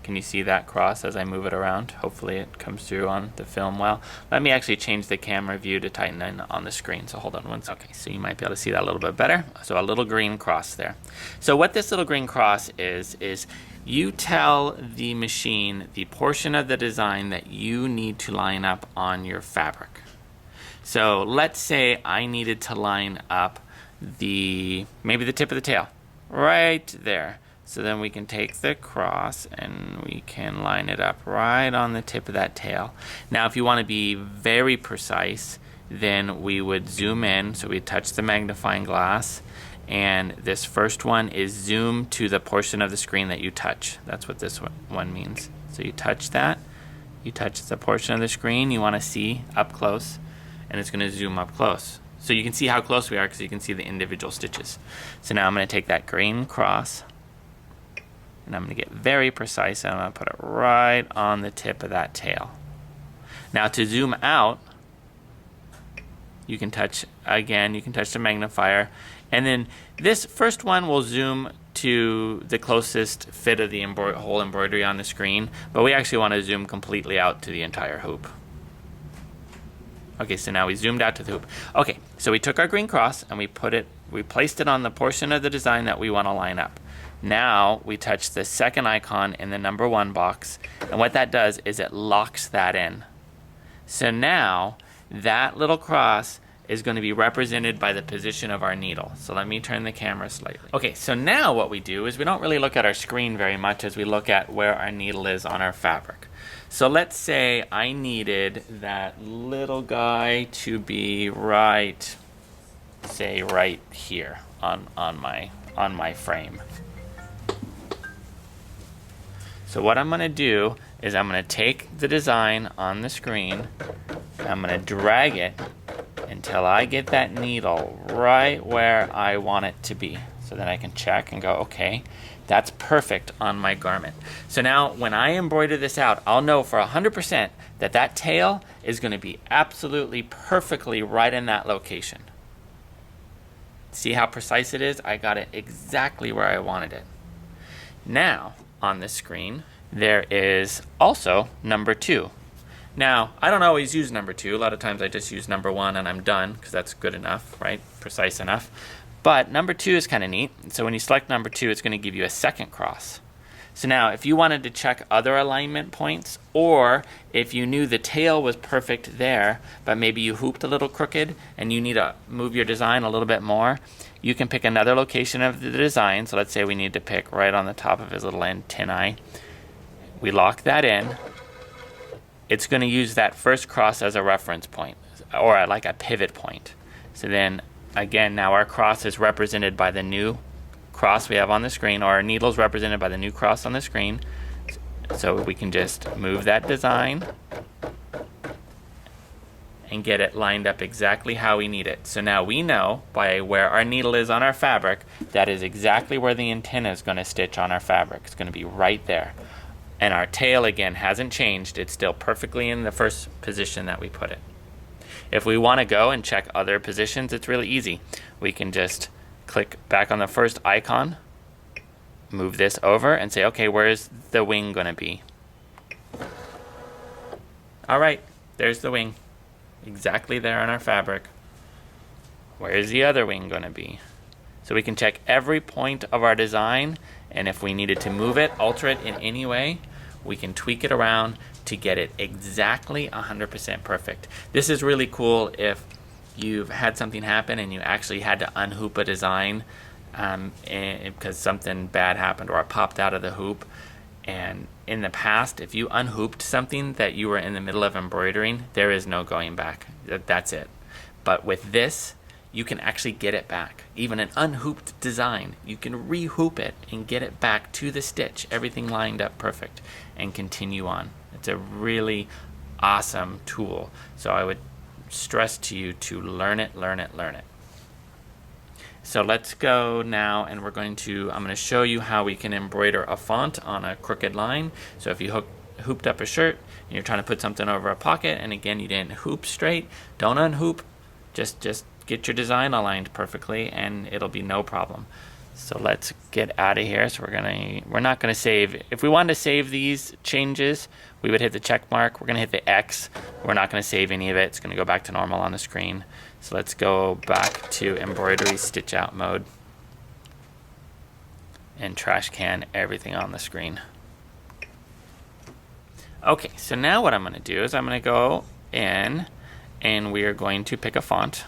Can you see that cross as I move it around? Hopefully it comes through on the film well. Let me actually change the camera view to tighten in on the screen. So hold on one second. Okay, so you might be able to see that a little bit better. So a little green cross there. So what this little green cross is you tell the machine the portion of the design that you need to line up on your fabric. So let's say I needed to line up maybe the tip of the tail right there. So then we can take the cross and we can line it up right on the tip of that tail. Now if you want to be very precise, then we would zoom in. So we touch the magnifying glass, and this first one is zoom to the portion of the screen that you touch. That's what this one means. So you touch that, you touch the portion of the screen you want to see up close, and it's going to zoom up close. So you can see how close we are because you can see the individual stitches. So now I'm going to take that green cross and I'm going to get very precise and I'm going to put it right on the tip of that tail. Now to zoom out, you can touch, again, you can touch the magnifier, and then this first one will zoom to the closest fit of the whole embroidery on the screen, but we actually want to zoom completely out to the entire hoop. Okay, so now we zoomed out to the hoop. Okay, so we took our green cross and we placed it on the portion of the design that we want to line up. Now we touch the second icon in the number 1 box, and what that does is it locks that in. So now that little cross is going to be represented by the position of our needle. So let me turn the camera slightly. Okay, so now what we do is we don't really look at our screen very much as we look at where our needle is on our fabric. So let's say I needed that little guy to be right, say right here on my frame. So what I'm going to do is I'm going to take the design on the screen, I'm going to drag it until I get that needle right where I want it to be. So then I can check and go, okay, that's perfect on my garment. So now when I embroider this out, I'll know for 100% that that tail is going to be absolutely perfectly right in that location. See how precise it is? I got it exactly where I wanted it. Now, on the screen, there is also number 2. Now, I don't always use number 2. A lot of times I just use number 1 and I'm done because that's good enough, right? Precise enough. But number 2 is kind of neat. So when you select number 2, it's going to give you a second cross. So now, if you wanted to check other alignment points, or if you knew the tail was perfect there, but maybe you hooped a little crooked and you need to move your design a little bit more, you can pick another location of the design. So let's say we need to pick right on the top of his little antennae. We lock that in. It's going to use that first cross as a reference point, or like a pivot point. So then, again, now our cross is represented by the new cross we have on the screen, or our needle is represented by the new cross on the screen. So we can just move that design and get it lined up exactly how we need it. So now we know by where our needle is on our fabric, that is exactly where the antenna is going to stitch on our fabric. It's going to be right there. And our tail, again, hasn't changed. It's still perfectly in the first position that we put it. If we want to go and check other positions, it's really easy. We can just click back on the first icon, move this over, and say, okay, where's the wing going to be? All right, there's the wing. Exactly there on our fabric. Where's the other wing going to be? So we can check every point of our design, and if we needed to move it, alter it in any way, we can tweak it around to get it exactly 100% perfect. This is really cool if you've had something happen and you actually had to unhoop a design because something bad happened or it popped out of the hoop. And in the past, if you unhooped something that you were in the middle of embroidering, there is no going back. That's it. But with this, you can actually get it back. Even an unhooped design, you can re-hoop it and get it back to the stitch, everything lined up perfect, and continue on. It's a really awesome tool. So I would stress to you to learn it, learn it, learn it. So let's go now, and I'm going to show you how we can embroider a font on a crooked line. So if you hooped up a shirt and you're trying to put something over a pocket, and again you didn't hoop straight, don't unhoop. Just get your design aligned perfectly, and it'll be no problem. So let's get out of here. So we're not gonna save. If we wanted to save these changes, we would hit the check mark. We're gonna hit the X. We're not gonna save any of it. It's gonna go back to normal on the screen. So let's go back to embroidery stitch out mode and trash can everything on the screen. Okay, so now what I'm gonna do is I'm gonna go in and we are going to pick a font.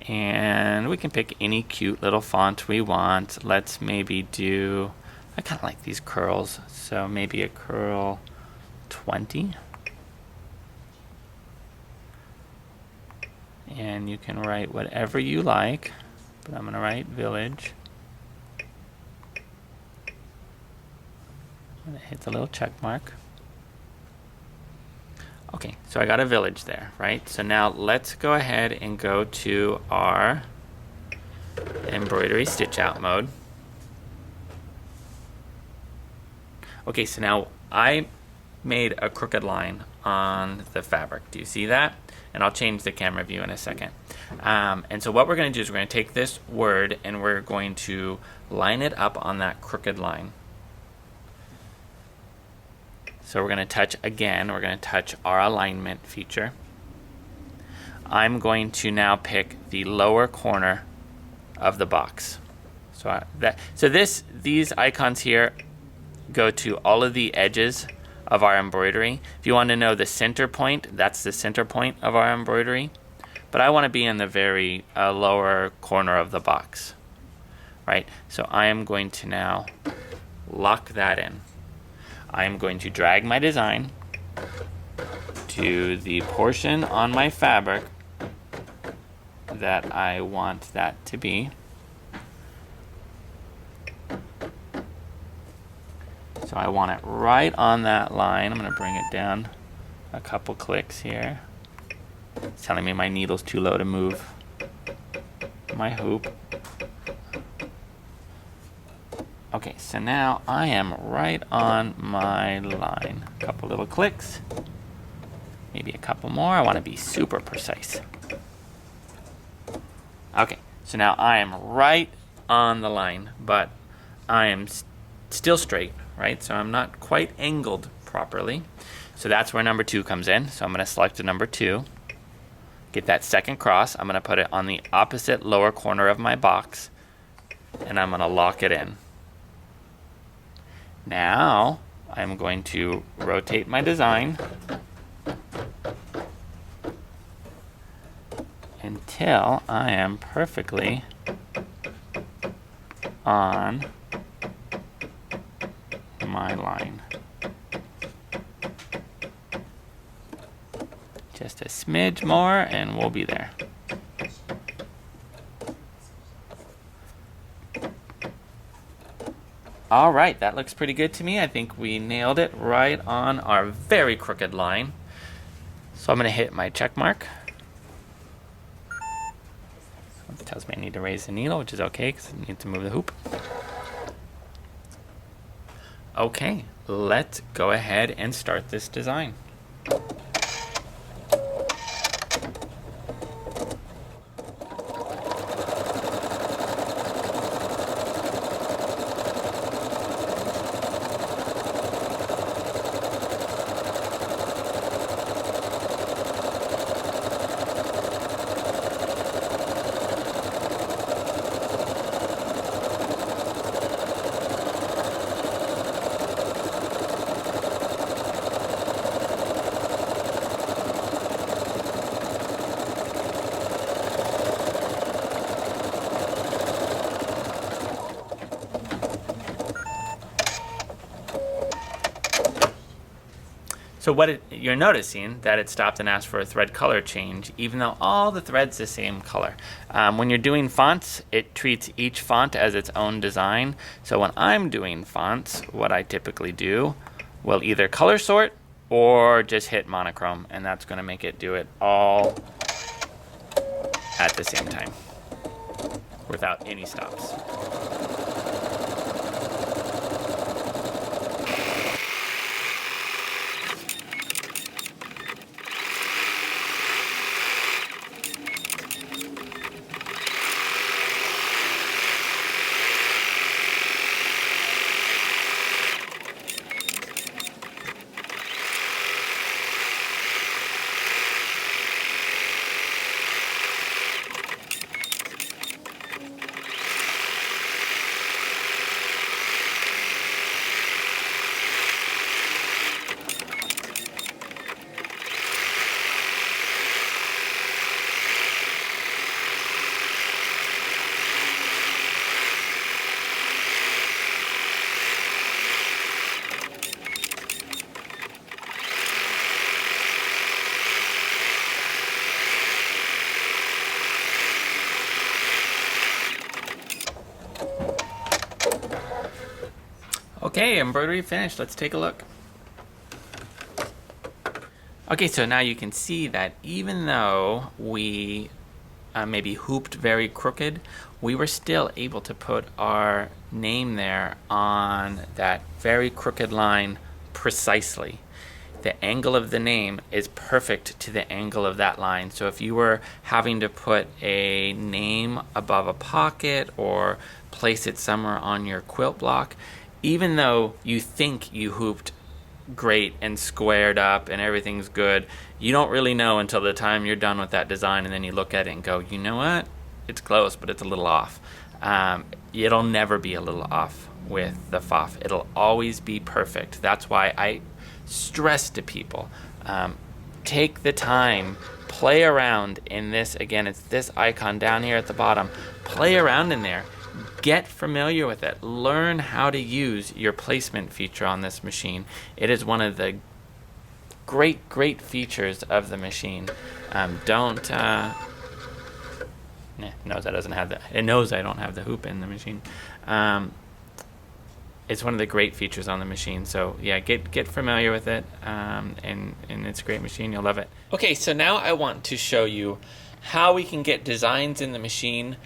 And we can pick any cute little font we want. Let's maybe do, I kind of like these curls, so maybe a curl 20. And you can write whatever you like, but I'm going to write Village. I'm going to hit the little check mark. Okay, so I got a village there, right? So now let's go ahead and go to our embroidery stitch out mode. Okay, so now I made a crooked line on the fabric. Do you see that? And I'll change the camera view in a second. And so what we're going to do is we're going to take this word and we're going to line it up on that crooked line. So we're going to touch again, we're going to touch our alignment feature. I'm going to now pick the lower corner of the box. So these icons here go to all of the edges of our embroidery. If you want to know the center point, that's the center point of our embroidery. But I want to be in the very lower corner of the box, right? So I am going to now lock that in. I am going to drag my design to the portion on my fabric that I want that to be. So I want it right on that line. I'm going to bring it down a couple clicks here. It's telling me my needle's too low to move my hoop. Okay, so now I am right on my line. A couple little clicks, maybe a couple more. I want to be super precise. Okay, so now I am right on the line, but I am still straight, right? So I'm not quite angled properly. So that's where number 2 comes in. So I'm going to select a number 2, get that second cross. I'm going to put it on the opposite lower corner of my box, and I'm going to lock it in. Now I'm going to rotate my design until I am perfectly on my line. Just a smidge more and we'll be there. All right, that looks pretty good to me. I think we nailed it right on our very crooked line. So I'm going to hit my check mark. It tells me I need to raise the needle, which is okay because I need to move the hoop. Okay, let's go ahead and start this design. So you're noticing that it stopped and asked for a thread color change, even though all the thread's the same color. When you're doing fonts, it treats each font as its own design. So when I'm doing fonts, what I typically do will either color sort or just hit monochrome, and that's going to make it do it all at the same time without any stops. Okay, embroidery finished. Let's take a look. Okay, so now you can see that even though we maybe hooped very crooked, we were still able to put our name there on that very crooked line precisely. The angle of the name is perfect to the angle of that line. So if you were having to put a name above a pocket or place it somewhere on your quilt block, even though you think you hooped great and squared up and everything's good, you don't really know until the time you're done with that design, and then you look at it and go, you know what, it's close, but it's a little off. It'll never be a little off with the Pfaff. It'll always be perfect. That's why I stress to people, take the time, play around in this. Again, it's this icon down here at the bottom. Play around in there. Get familiar with it. Learn how to use your placement feature on this machine. It is one of the great features of the machine. Knows that doesn't have the. It knows I don't have the hoop in the machine. It's one of the great features on the machine. So yeah, get familiar with it, and it's a great machine. You'll love it. Okay, so now I want to show you how we can get designs in the machine,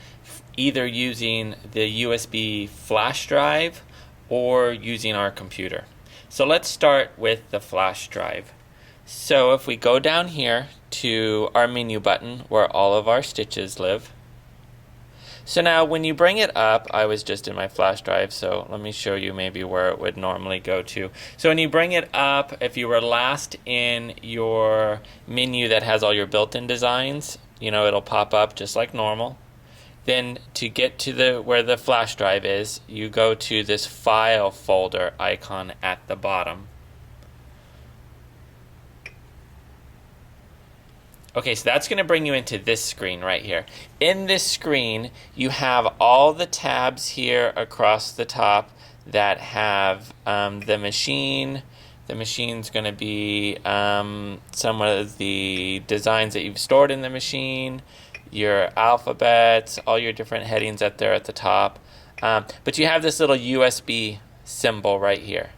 either using the USB flash drive or using our computer. So let's start with the flash drive. So if we go down here to our menu button where all of our stitches live. So now when you bring it up, I was just in my flash drive, so let me show you maybe where it would normally go to. So when you bring it up, if you were last in your menu that has all your built-in designs, it'll pop up just like normal. Then to get to where the flash drive is, you go to this file folder icon at the bottom. Okay, so that's going to bring you into this screen right here. In this screen, you have all the tabs here across the top that have the machine. The machine's going to be some of the designs that you've stored in the machine, your alphabets, all your different headings up there at the top. But you have this little USB symbol right here.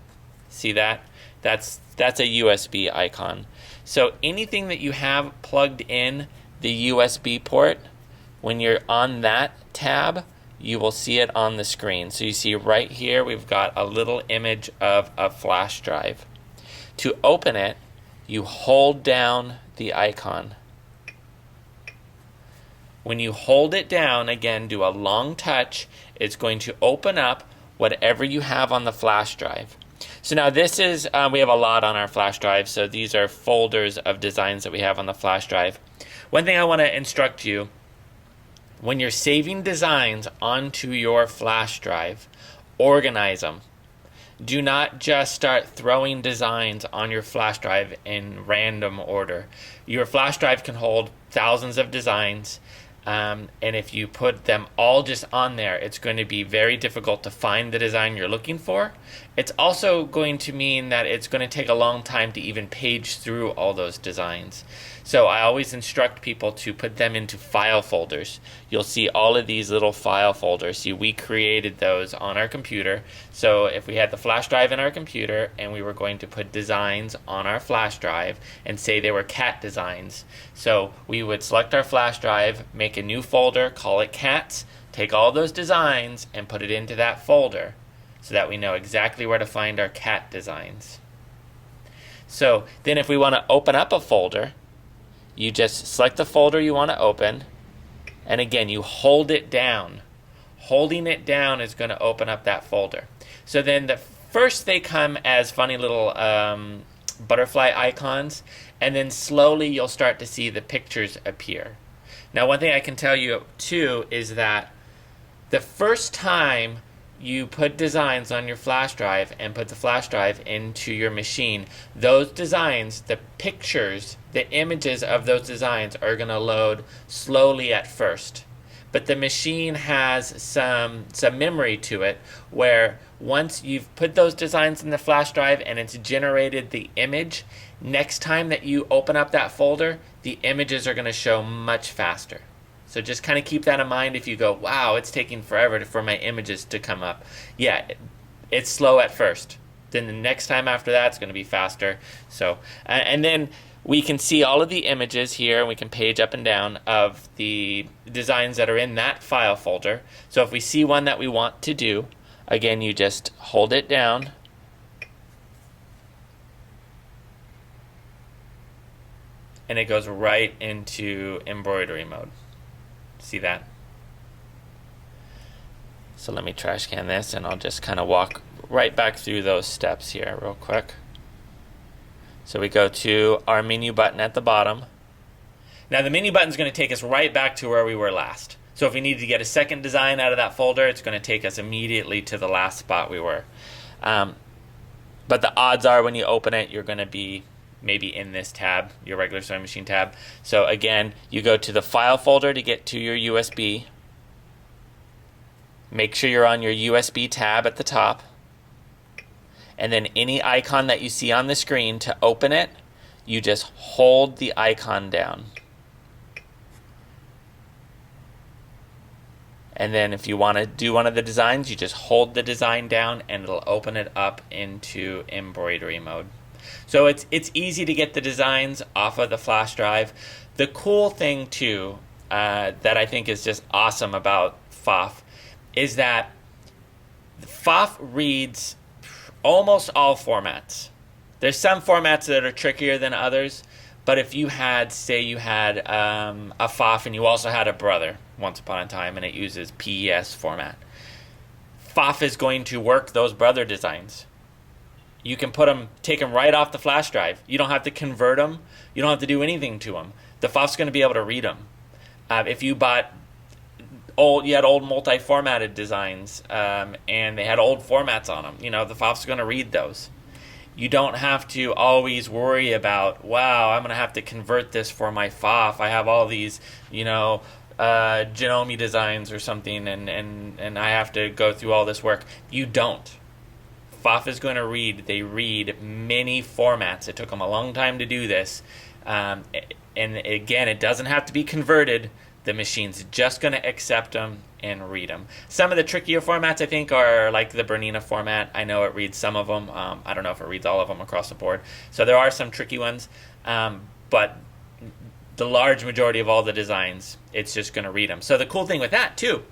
See that? That's a USB icon. So anything that you have plugged in the USB port, when you're on that tab, you will see it on the screen. So you see right here, we've got a little image of a flash drive. To open it, you hold down the icon. When you hold it down, again, do a long touch, it's going to open up whatever you have on the flash drive. So now this is, we have a lot on our flash drive, so these are folders of designs that we have on the flash drive. One thing I want to instruct you, when you're saving designs onto your flash drive, organize them. Do not just start throwing designs on your flash drive in random order. Your flash drive can hold thousands of designs. And if you put them all just on there, it's going to be very difficult to find the design you're looking for. It's also going to mean that it's going to take a long time to even page through all those designs. So I always instruct people to put them into file folders. You'll see all of these little file folders. See, we created those on our computer. So if we had the flash drive in our computer and we were going to put designs on our flash drive and say they were cat designs, so we would select our flash drive, make a new folder, call it cats, take all those designs and put it into that folder so that we know exactly where to find our cat designs. So then if we want to open up a folder, you just select the folder you want to open, and again, you hold it down. Holding it down is going to open up that folder. So then first they come as funny little butterfly icons, and then slowly you'll start to see the pictures appear. Now, one thing I can tell you too is that the first time you put designs on your flash drive and put the flash drive into your machine, those designs, the pictures, the images of those designs are going to load slowly at first. But the machine has some memory to it where once you've put those designs in the flash drive and it's generated the image, next time that you open up that folder, the images are going to show much faster. So just kind of keep that in mind if you go, wow, it's taking forever for my images to come up. Yeah, it's slow at first. then the next time after that it's going to be faster. So, and then we can see all of the images here, and we can page up and down of the designs that are in that file folder. So if we see one that we want to do, again, you just hold it down, and it goes right into embroidery mode. See that? So let me trash can this, and I'll just kind of walk right back through those steps here real quick. So we go to our menu button at the bottom. Now the menu button is going to take us right back to where we were last. So if we need to get a second design out of that folder, it's going to take us immediately to the last spot we were. But the odds are when you open it, you're going to be maybe in this tab, your regular sewing machine tab. So again, you go to the file folder to get to your USB. Make sure you're on your USB tab at the top. And then any icon that you see on the screen, to open it, you just hold the icon down. And then if you want to do one of the designs, you just hold the design down and it'll open it up into embroidery mode. So it's easy to get the designs off of the flash drive. The cool thing too, that I think is just awesome about Pfaff, is that Pfaff reads almost all formats. There's some formats that are trickier than others, but if you had, say you had a Pfaff and you also had a Brother once upon a time and it uses PES format, Pfaff is going to work those Brother designs. You can take them right off the flash drive. You don't have to convert them. You don't have to do anything to them. The Pfaff's going to be able to read them. If you bought you had old multi-formatted designs, and they had old formats on them, the Pfaff's going to read those. You don't have to always worry about, wow, I'm going to have to convert this for my Pfaff. I have all these, Janome designs or something, and I have to go through all this work. You don't. Pfaff is going to read. They read many formats. It took them a long time to do this. And again, it doesn't have to be converted. The machine's just going to accept them and read them. Some of the trickier formats, I think, are like the Bernina format. I know it reads some of them. I don't know if it reads all of them across the board. So there are some tricky ones. But the large majority of all the designs, it's just going to read them. So the cool thing with that, too,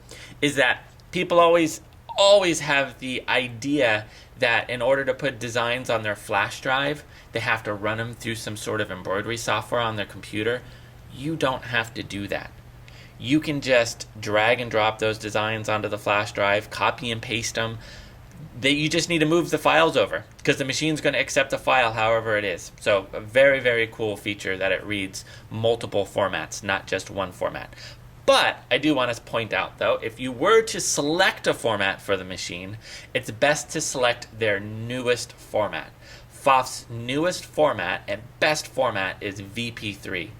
is that people always have the idea that in order to put designs on their flash drive, they have to run them through some sort of embroidery software on their computer. You don't have to do that. You can just drag and drop those designs onto the flash drive, copy and paste them. You just need to move the files over because the machine's going to accept the file however it is. So a very, very cool feature that it reads multiple formats, not just one format. But I do want to point out, though, if you were to select a format for the machine, it's best to select their newest format. Pfaff's newest format and best format is VP3.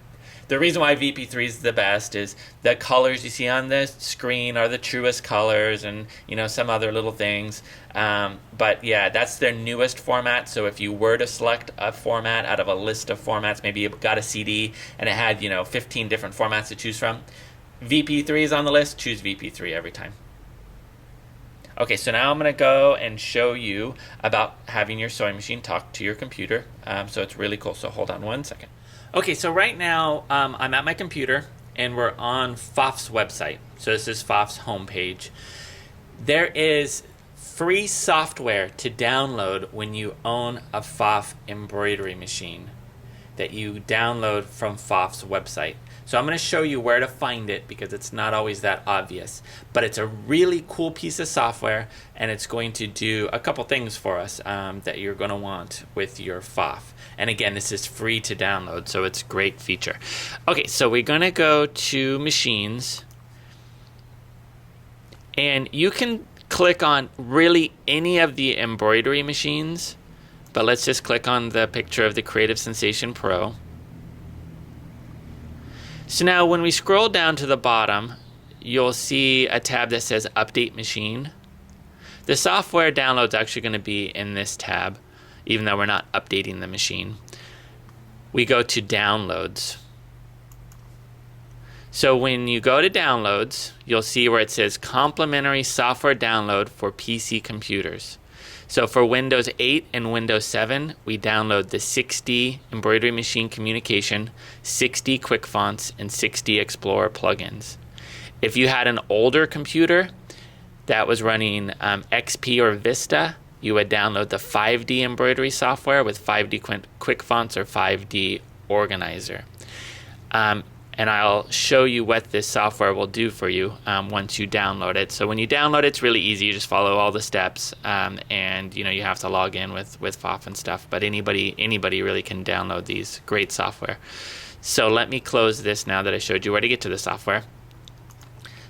The reason why VP3 is the best is the colors you see on the screen are the truest colors, and some other little things. But yeah, that's their newest format. So if you were to select a format out of a list of formats, maybe you got a CD and it had 15 different formats to choose from, VP3 is on the list. Choose VP3 every time. Okay, so now I'm going to go and show you about having your sewing machine talk to your computer. So it's really cool. So hold on one second. Okay, so right now I'm at my computer and we're on Pfaff's website. So this is Pfaff's homepage. There is free software to download when you own a Pfaff embroidery machine that you download from Pfaff's website. So I'm going to show you where to find it because it's not always that obvious. But it's a really cool piece of software and it's going to do a couple things for us that you're going to want with your Pfaff. And again, this is free to download, so it's a great feature. Okay, so we're going to go to Machines. And you can click on really any of the embroidery machines. But let's just click on the picture of the Creative Sensation Pro. So now when we scroll down to the bottom, you'll see a tab that says Update Machine. The software download's actually going to be in this tab, even though we're not updating the machine. We go to Downloads. So when you go to Downloads, you'll see where it says Complimentary Software Download for PC Computers. So for Windows 8 and Windows 7, we download the 6D Embroidery Machine Communication, 6D Quick Fonts, and 6D Explorer plugins. If you had an older computer that was running XP or Vista, you would download the 5D embroidery software with 5D Quick Fonts or 5D Organizer. And I'll show you what this software will do for you once you download it. So when you download it, it's really easy. You just follow all the steps, and you have to log in with Pfaff and stuff. But anybody really can download these great software. So let me close this now that I showed you where to get to the software.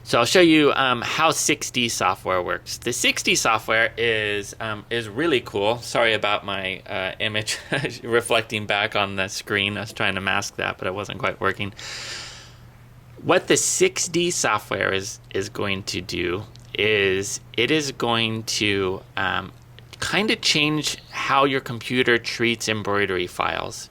So I'll show you how 6D software works. The 6D software is really cool. Sorry about my image reflecting back on the screen. I was trying to mask that, but it wasn't quite working. What the 6D software is going to do is it is going to kind of change how your computer treats embroidery files.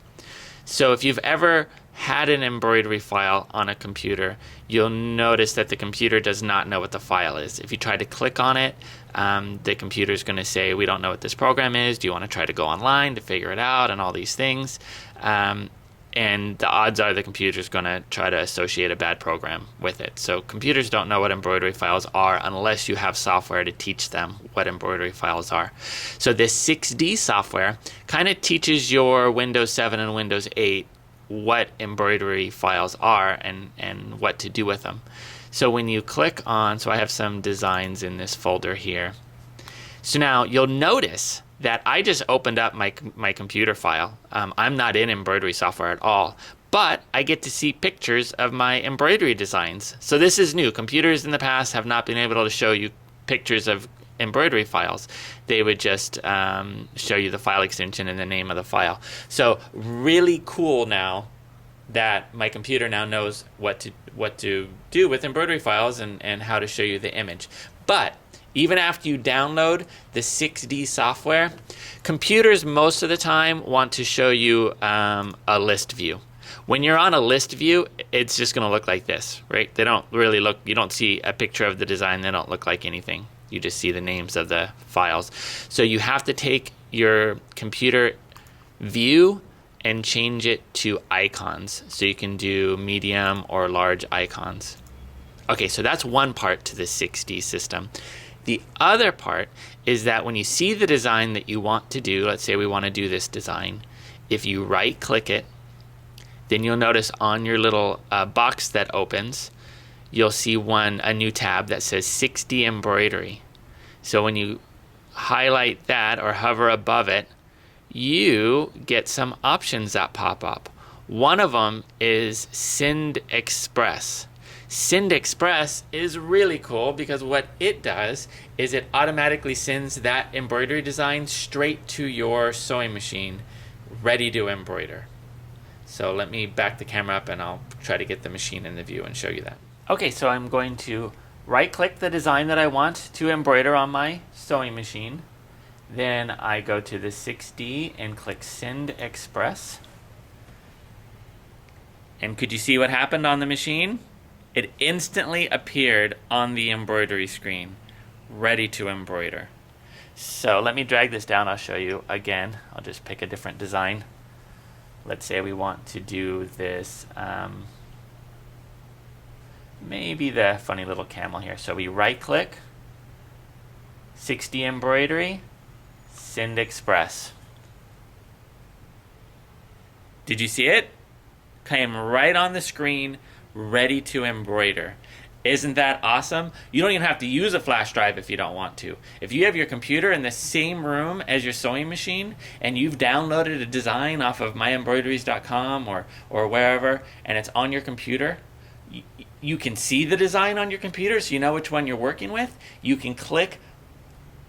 So if you've ever had an embroidery file on a computer, you'll notice that the computer does not know what the file is. If you try to click on it, the computer is going to say, we don't know what this program is. Do you want to try to go online to figure it out, and all these things? And the odds are the computer is going to try to associate a bad program with it. So computers don't know what embroidery files are unless you have software to teach them what embroidery files are. So this 6D software kind of teaches your Windows 7 and Windows 8 what embroidery files are and what to do with them. So when you click on, so I have some designs in this folder here. So now you'll notice that I just opened up my computer file. I'm not in embroidery software at all, but I get to see pictures of my embroidery designs. So this is new. Computers in the past have not been able to show you pictures of embroidery files. They would just show you the file extension and the name of the file. So really cool now that my computer now knows what to do with embroidery files and how to show you the image. But even after you download the 6D software, computers most of the time want to show you a list view. When you're on a list view, it's just going to look like this, right? They don't really look, you don't see a picture of the design, they don't look like anything. You just see the names of the files. So you have to take your computer view and change it to icons. So you can do medium or large icons. Okay, so that's one part to the 6D system. The other part is that when you see the design that you want to do, let's say we want to do this design, if you right click it, then you'll notice on your little box that opens, you'll see a new tab that says 6D embroidery. So when you highlight that or hover above it, you get some options that pop up. One of them is Send Express. Send Express is really cool because what it does is it automatically sends that embroidery design straight to your sewing machine, ready to embroider. So let me back the camera up and I'll try to get the machine in the view and show you that. Okay, so I'm going to right-click the design that I want to embroider on my sewing machine. Then I go to the 6D and click Send Express. And could you see what happened on the machine? It instantly appeared on the embroidery screen, ready to embroider. So let me drag this down, I'll show you again. I'll just pick a different design. Let's say we want to do this, maybe the funny little camel here. So we right click, 6D embroidery, Send Express. Did you see it? Came right on the screen, ready to embroider. Isn't that awesome? You don't even have to use a flash drive if you don't want to. If you have your computer in the same room as your sewing machine and you've downloaded a design off of myembroideries.com or wherever, and it's on your computer, you can see the design on your computer so you know which one you're working with. You can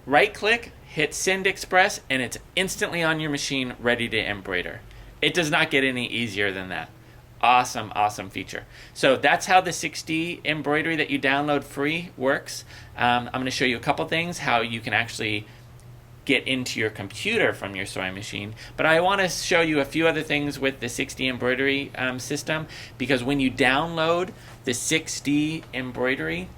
right click, hit Send Express, and it's instantly on your machine ready to embroider. It does not get any easier than that. Awesome, awesome feature. So that's how the 6D embroidery that you download free works. I'm going to show you a couple things, how you can actually get into your computer from your sewing machine. But I want to show you a few other things with the 6D embroidery system, because when you download the 6D embroidery,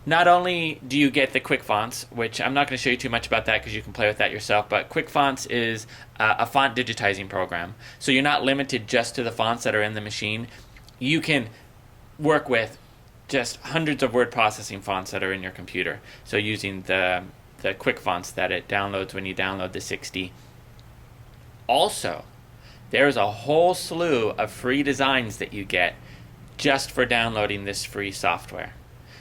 Not only do you get the quick fonts, which I'm not going to show you too much about that because you can play with that yourself, but quick fonts is a font digitizing program. So you're not limited just to the fonts that are in the machine. You can work with just hundreds of word processing fonts that are in your computer. So using the quick fonts that it downloads when you download the 6D. Also, there's a whole slew of free designs that you get just for downloading this free software.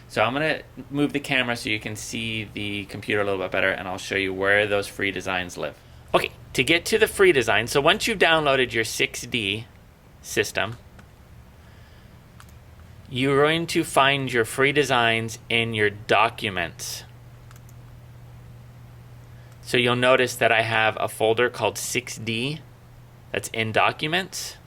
So I'm going to move the camera so you can see the computer a little bit better, and I'll show you where those free designs live. Okay, to get to the free design, so once you've downloaded your 6D system, you're going to find your free designs in your documents. So you'll notice that I have a folder called 6D that's in documents.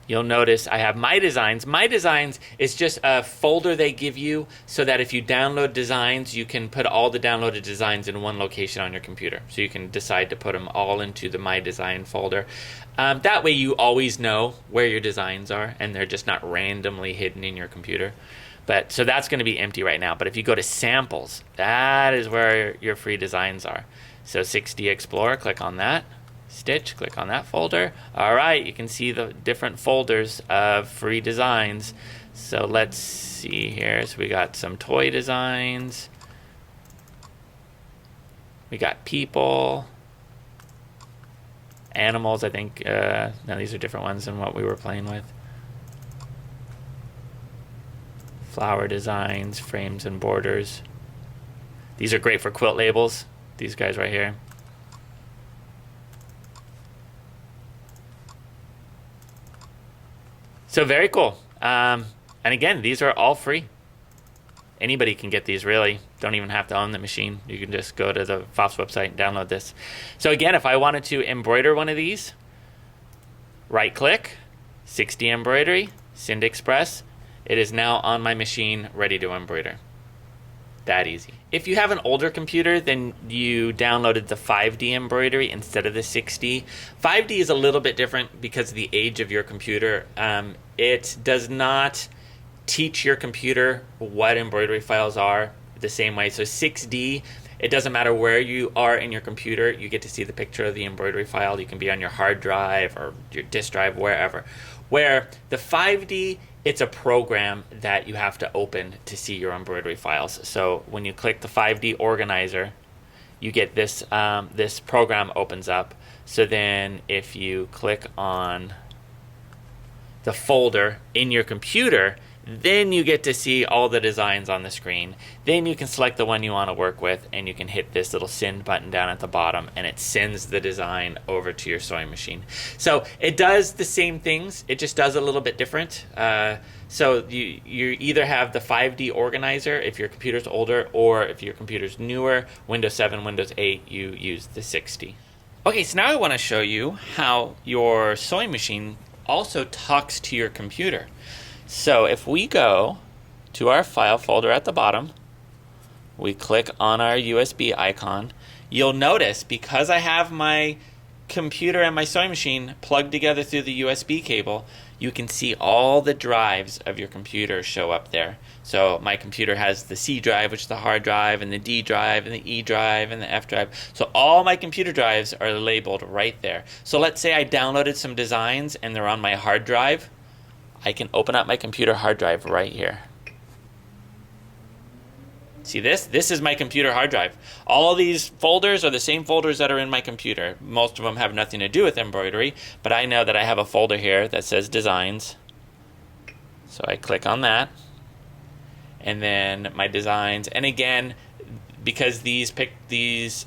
You'll notice I have My Designs. My Designs is just a folder they give you so that if you download designs, you can put all the downloaded designs in one location on your computer. So you can decide to put them all into the My Design folder. That way you always know where your designs are and they're just not randomly hidden in your computer. So that's going to be empty right now. But if you go to Samples, that is where your free designs are. So 6D Explorer, click on that. Stitch, click on that folder. All right, you can see the different folders of free designs. So let's see here. So we got some toy designs. We got people. Animals, I think. No, these are different ones than what we were playing with. Flower designs, frames and borders. These are great for quilt labels. These guys right here. So very cool. And again, these are all free. Anybody can get these, really. Don't even have to own the machine. You can just go to the Pfaff's website and download this. So again, if I wanted to embroider one of these, right-click, 6D Embroidery, Send Express. It is now on my machine, ready to embroider. That easy. If you have an older computer, then you downloaded the 5D embroidery instead of the 6D. 5D is a little bit different because of the age of your computer. It does not teach your computer what embroidery files are the same way. So 6D, it doesn't matter where you are in your computer, you get to see the picture of the embroidery file. You can be on your hard drive or your disk drive, wherever. Where the 5D, it's a program that you have to open to see your embroidery files. So when you click the 5D organizer, you get this, this program opens up. So then if you click on the folder in your computer, then you get to see all the designs on the screen. Then you can select the one you want to work with, and you can hit this little send button down at the bottom, and it sends the design over to your sewing machine. So it does the same things, it just does a little bit different. So you either have the 5D organizer if your computer's older, or if your computer's newer, Windows 7, Windows 8, you use the 6D. Okay, so now I want to show you how your sewing machine also talks to your computer. So if we go to our file folder at the bottom, we click on our USB icon, you'll notice because I have my computer and my sewing machine plugged together through the USB cable, you can see all the drives of your computer show up there. So my computer has the C drive, which is the hard drive, and the D drive, and the E drive, and the F drive. So all my computer drives are labeled right there. So let's say I downloaded some designs and they're on my hard drive. I can open up my computer hard drive right here. See this? This is my computer hard drive. All of these folders are the same folders that are in my computer. Most of them have nothing to do with embroidery, but I know that I have a folder here that says designs. So I click on that, and then my designs. And again, because these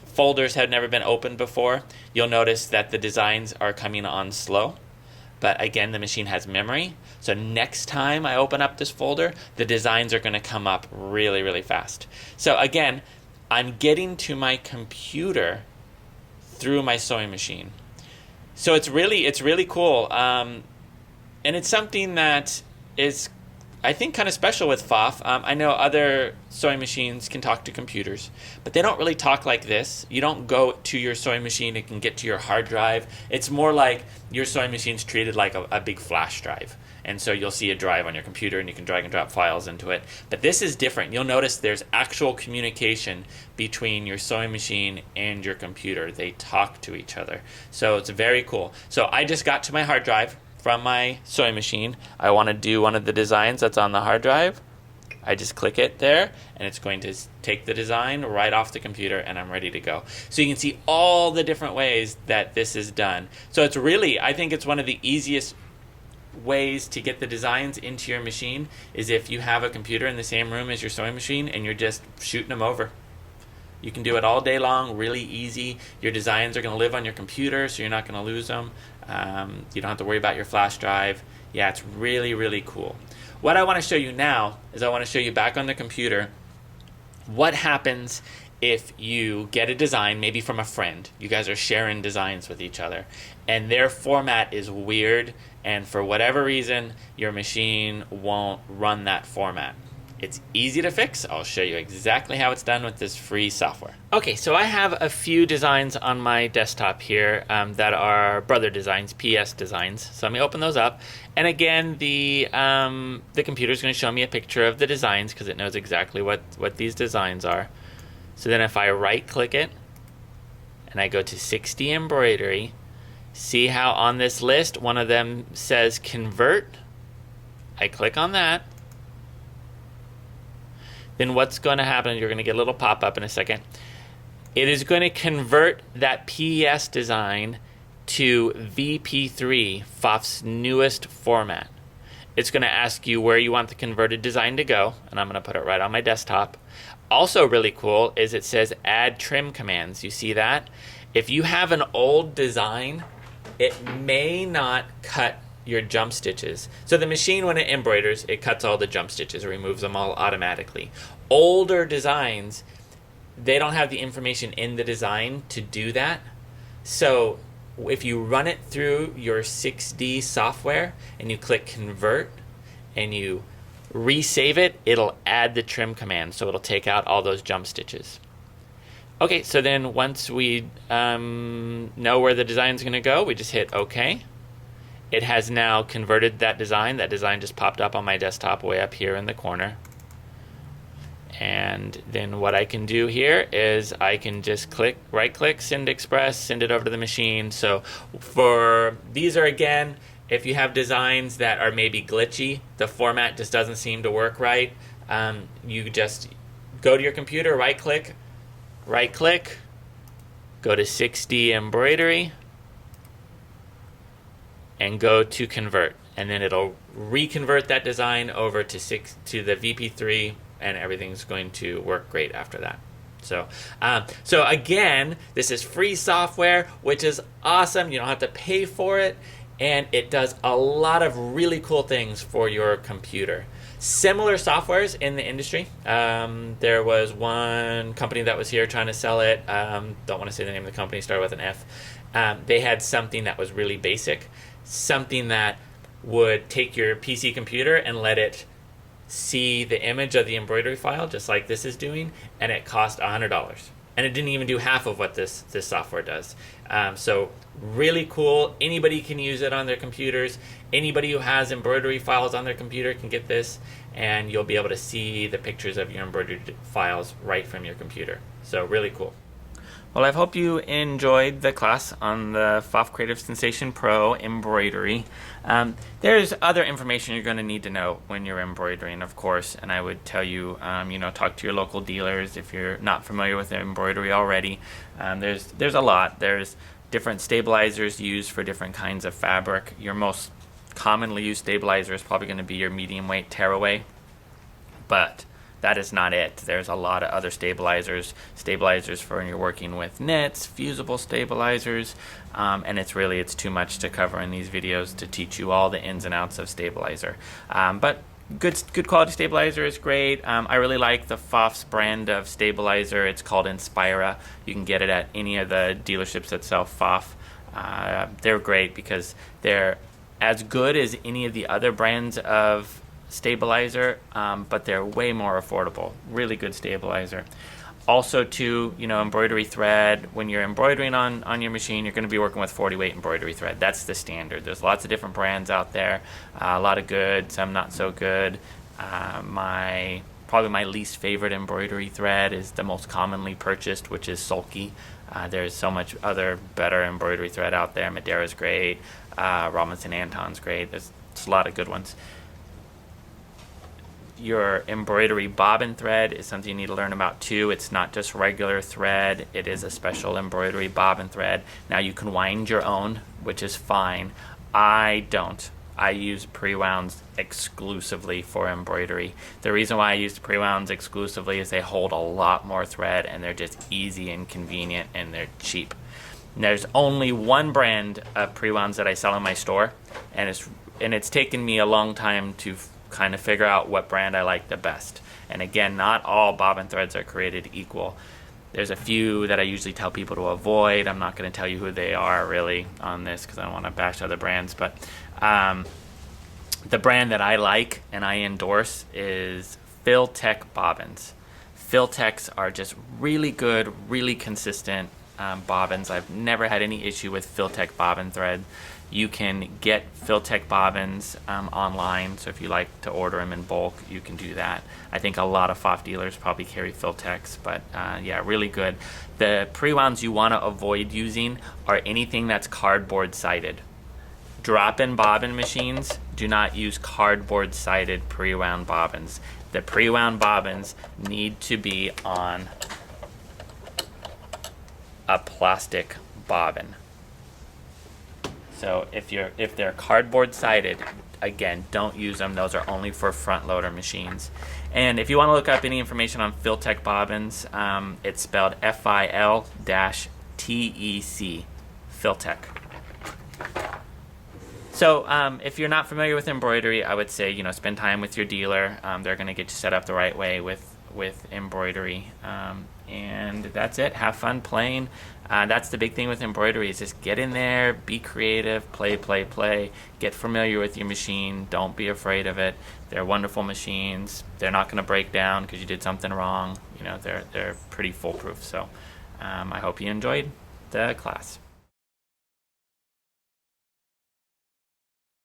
folders have never been opened before, you'll notice that the designs are coming on slow. But again, the machine has memory. So next time I open up this folder, the designs are going to come up really, really fast. So again, I'm getting to my computer through my sewing machine. So it's really cool. And it's something that is, I think, kind of special with Pfaff. I know other sewing machines can talk to computers, but they don't really talk like this. You don't go to your sewing machine and can get to your hard drive. It's more like your sewing machine's treated like a big flash drive. And so you'll see a drive on your computer and you can drag and drop files into it. But this is different. You'll notice there's actual communication between your sewing machine and your computer. They talk to each other. So it's very cool. So I just got to my hard drive from my sewing machine. I want to do one of the designs that's on the hard drive. I just click it there and it's going to take the design right off the computer and I'm ready to go. So you can see all the different ways that this is done. So it's really, I think it's one of the easiest ways to get the designs into your machine is if you have a computer in the same room as your sewing machine and you're just shooting them over. You can do it all day long, really easy. Your designs are going to live on your computer, so you're not going to lose them. You don't have to worry about your flash drive. Yeah, it's really, really cool. What I want to show you now is I want to show you back on the computer what happens if you get a design, maybe from a friend. You guys are sharing designs with each other, and their format is weird, and for whatever reason, your machine won't run that format. It's easy to fix. I'll show you exactly how it's done with this free software. Okay, so I have a few designs on my desktop here that are brother designs, PS designs. So let me open those up. And again, the computer is going to show me a picture of the designs because it knows exactly what these designs are. So then if I right-click it and I go to 60 embroidery, see how on this list one of them says convert? I click on that. Then what's going to happen, you're going to get a little pop-up in a second. It is going to convert that PES design to VP3, Pfaff's newest format. It's going to ask you where you want the converted design to go, and I'm going to put it right on my desktop. Also really cool is it says add trim commands. You see that? If you have an old design, it may not cut your jump stitches. So the machine, when it embroiders, it cuts all the jump stitches, it removes them all automatically. Older designs, they don't have the information in the design to do that. So if you run it through your 6D software and you click convert and you resave it, it'll add the trim command, so it'll take out all those jump stitches. Okay, so then once we know where the design is going to go, we just hit OK. It has now converted that design. That design just popped up on my desktop way up here in the corner. And then what I can do here is I can just right-click, send express, send it over to the machine. So for these are, again, if you have designs that are maybe glitchy, the format just doesn't seem to work right, you just go to your computer, right-click, go to 6D embroidery, and go to convert, and then it'll reconvert that design over to the VP3, and everything's going to work great after that. So again, this is free software, which is awesome. You don't have to pay for it, and it does a lot of really cool things for your computer. Similar softwares in the industry. There was one company that was here trying to sell it. Don't want to say the name of the company, started with an F. They had something that was really basic, something that would take your PC computer and let it see the image of the embroidery file, just like this is doing, and it cost $100. And it didn't even do half of what this software does. So really cool. Anybody can use it on their computers. Anybody who has embroidery files on their computer can get this, and you'll be able to see the pictures of your embroidery files right from your computer. So really cool. Well, I hope you enjoyed the class on the Pfaff Creative Sensation Pro embroidery. There's other information you're going to need to know when you're embroidering, of course, and I would tell you, talk to your local dealers if you're not familiar with embroidery already. There's a lot. There's different stabilizers used for different kinds of fabric. Your most commonly used stabilizer is probably going to be your medium weight tearaway, but that is not it. There's a lot of other stabilizers for when you're working with knits, fusible stabilizers, and it's too much to cover in these videos to teach you all the ins and outs of stabilizer. But good quality stabilizer is great. I really like the Pfaff's brand of stabilizer. It's called Inspira. You can get it at any of the dealerships that sell Pfaff. They're great because they're as good as any of the other brands of stabilizer, but they're way more affordable. Really good stabilizer. Also, too, embroidery thread, when you're embroidering on your machine, you're going to be working with 40 weight embroidery thread. That's the standard. There's lots of different brands out there, a lot of good, some not so good. Probably my least favorite embroidery thread is the most commonly purchased, which is sulky. There's so much other better embroidery thread out there. Madeira's great, Robinson Anton's great. There's a lot of good ones. Your embroidery bobbin thread is something you need to learn about too. It's not just regular thread, it is a special embroidery bobbin thread. Now you can wind your own, which is fine. I don't. I use pre-wounds exclusively for embroidery. The reason why I use the pre-wounds exclusively is they hold a lot more thread and they're just easy and convenient and they're cheap. And there's only one brand of pre-wounds that I sell in my store, and it's taken me a long time to kind of figure out what brand I like the best. And again, not all bobbin threads are created equal. There's a few that I usually tell people to avoid. I'm not going to tell you who they are really on this because I don't want to bash other brands, but the brand that I like and I endorse is Filtech bobbins. Filtechs are just really good, really consistent bobbins. I've never had any issue with Filtech bobbin thread. You can get Filtech bobbins online, so if you like to order them in bulk, you can do that. I think a lot of Pfaff dealers probably carry Filtechs, but yeah, really good. The pre-wounds you want to avoid using are anything that's cardboard sided. Drop-in bobbin machines do not use cardboard sided pre-wound bobbins. The pre-wound bobbins need to be on a plastic bobbin. So if they're cardboard sided, again, don't use them. Those are only for front loader machines. And if you want to look up any information on Filtech bobbins, it's spelled FIL-TEC, Filtech. So if you're not familiar with embroidery, I would say spend time with your dealer. They're going to get you set up the right way with embroidery. And that's it. Have fun playing. That's the big thing with embroidery is just get in there, be creative, play, get familiar with your machine. Don't be afraid of it. They're wonderful machines. They're not going to break down because you did something wrong. They're pretty foolproof. So I hope you enjoyed the class.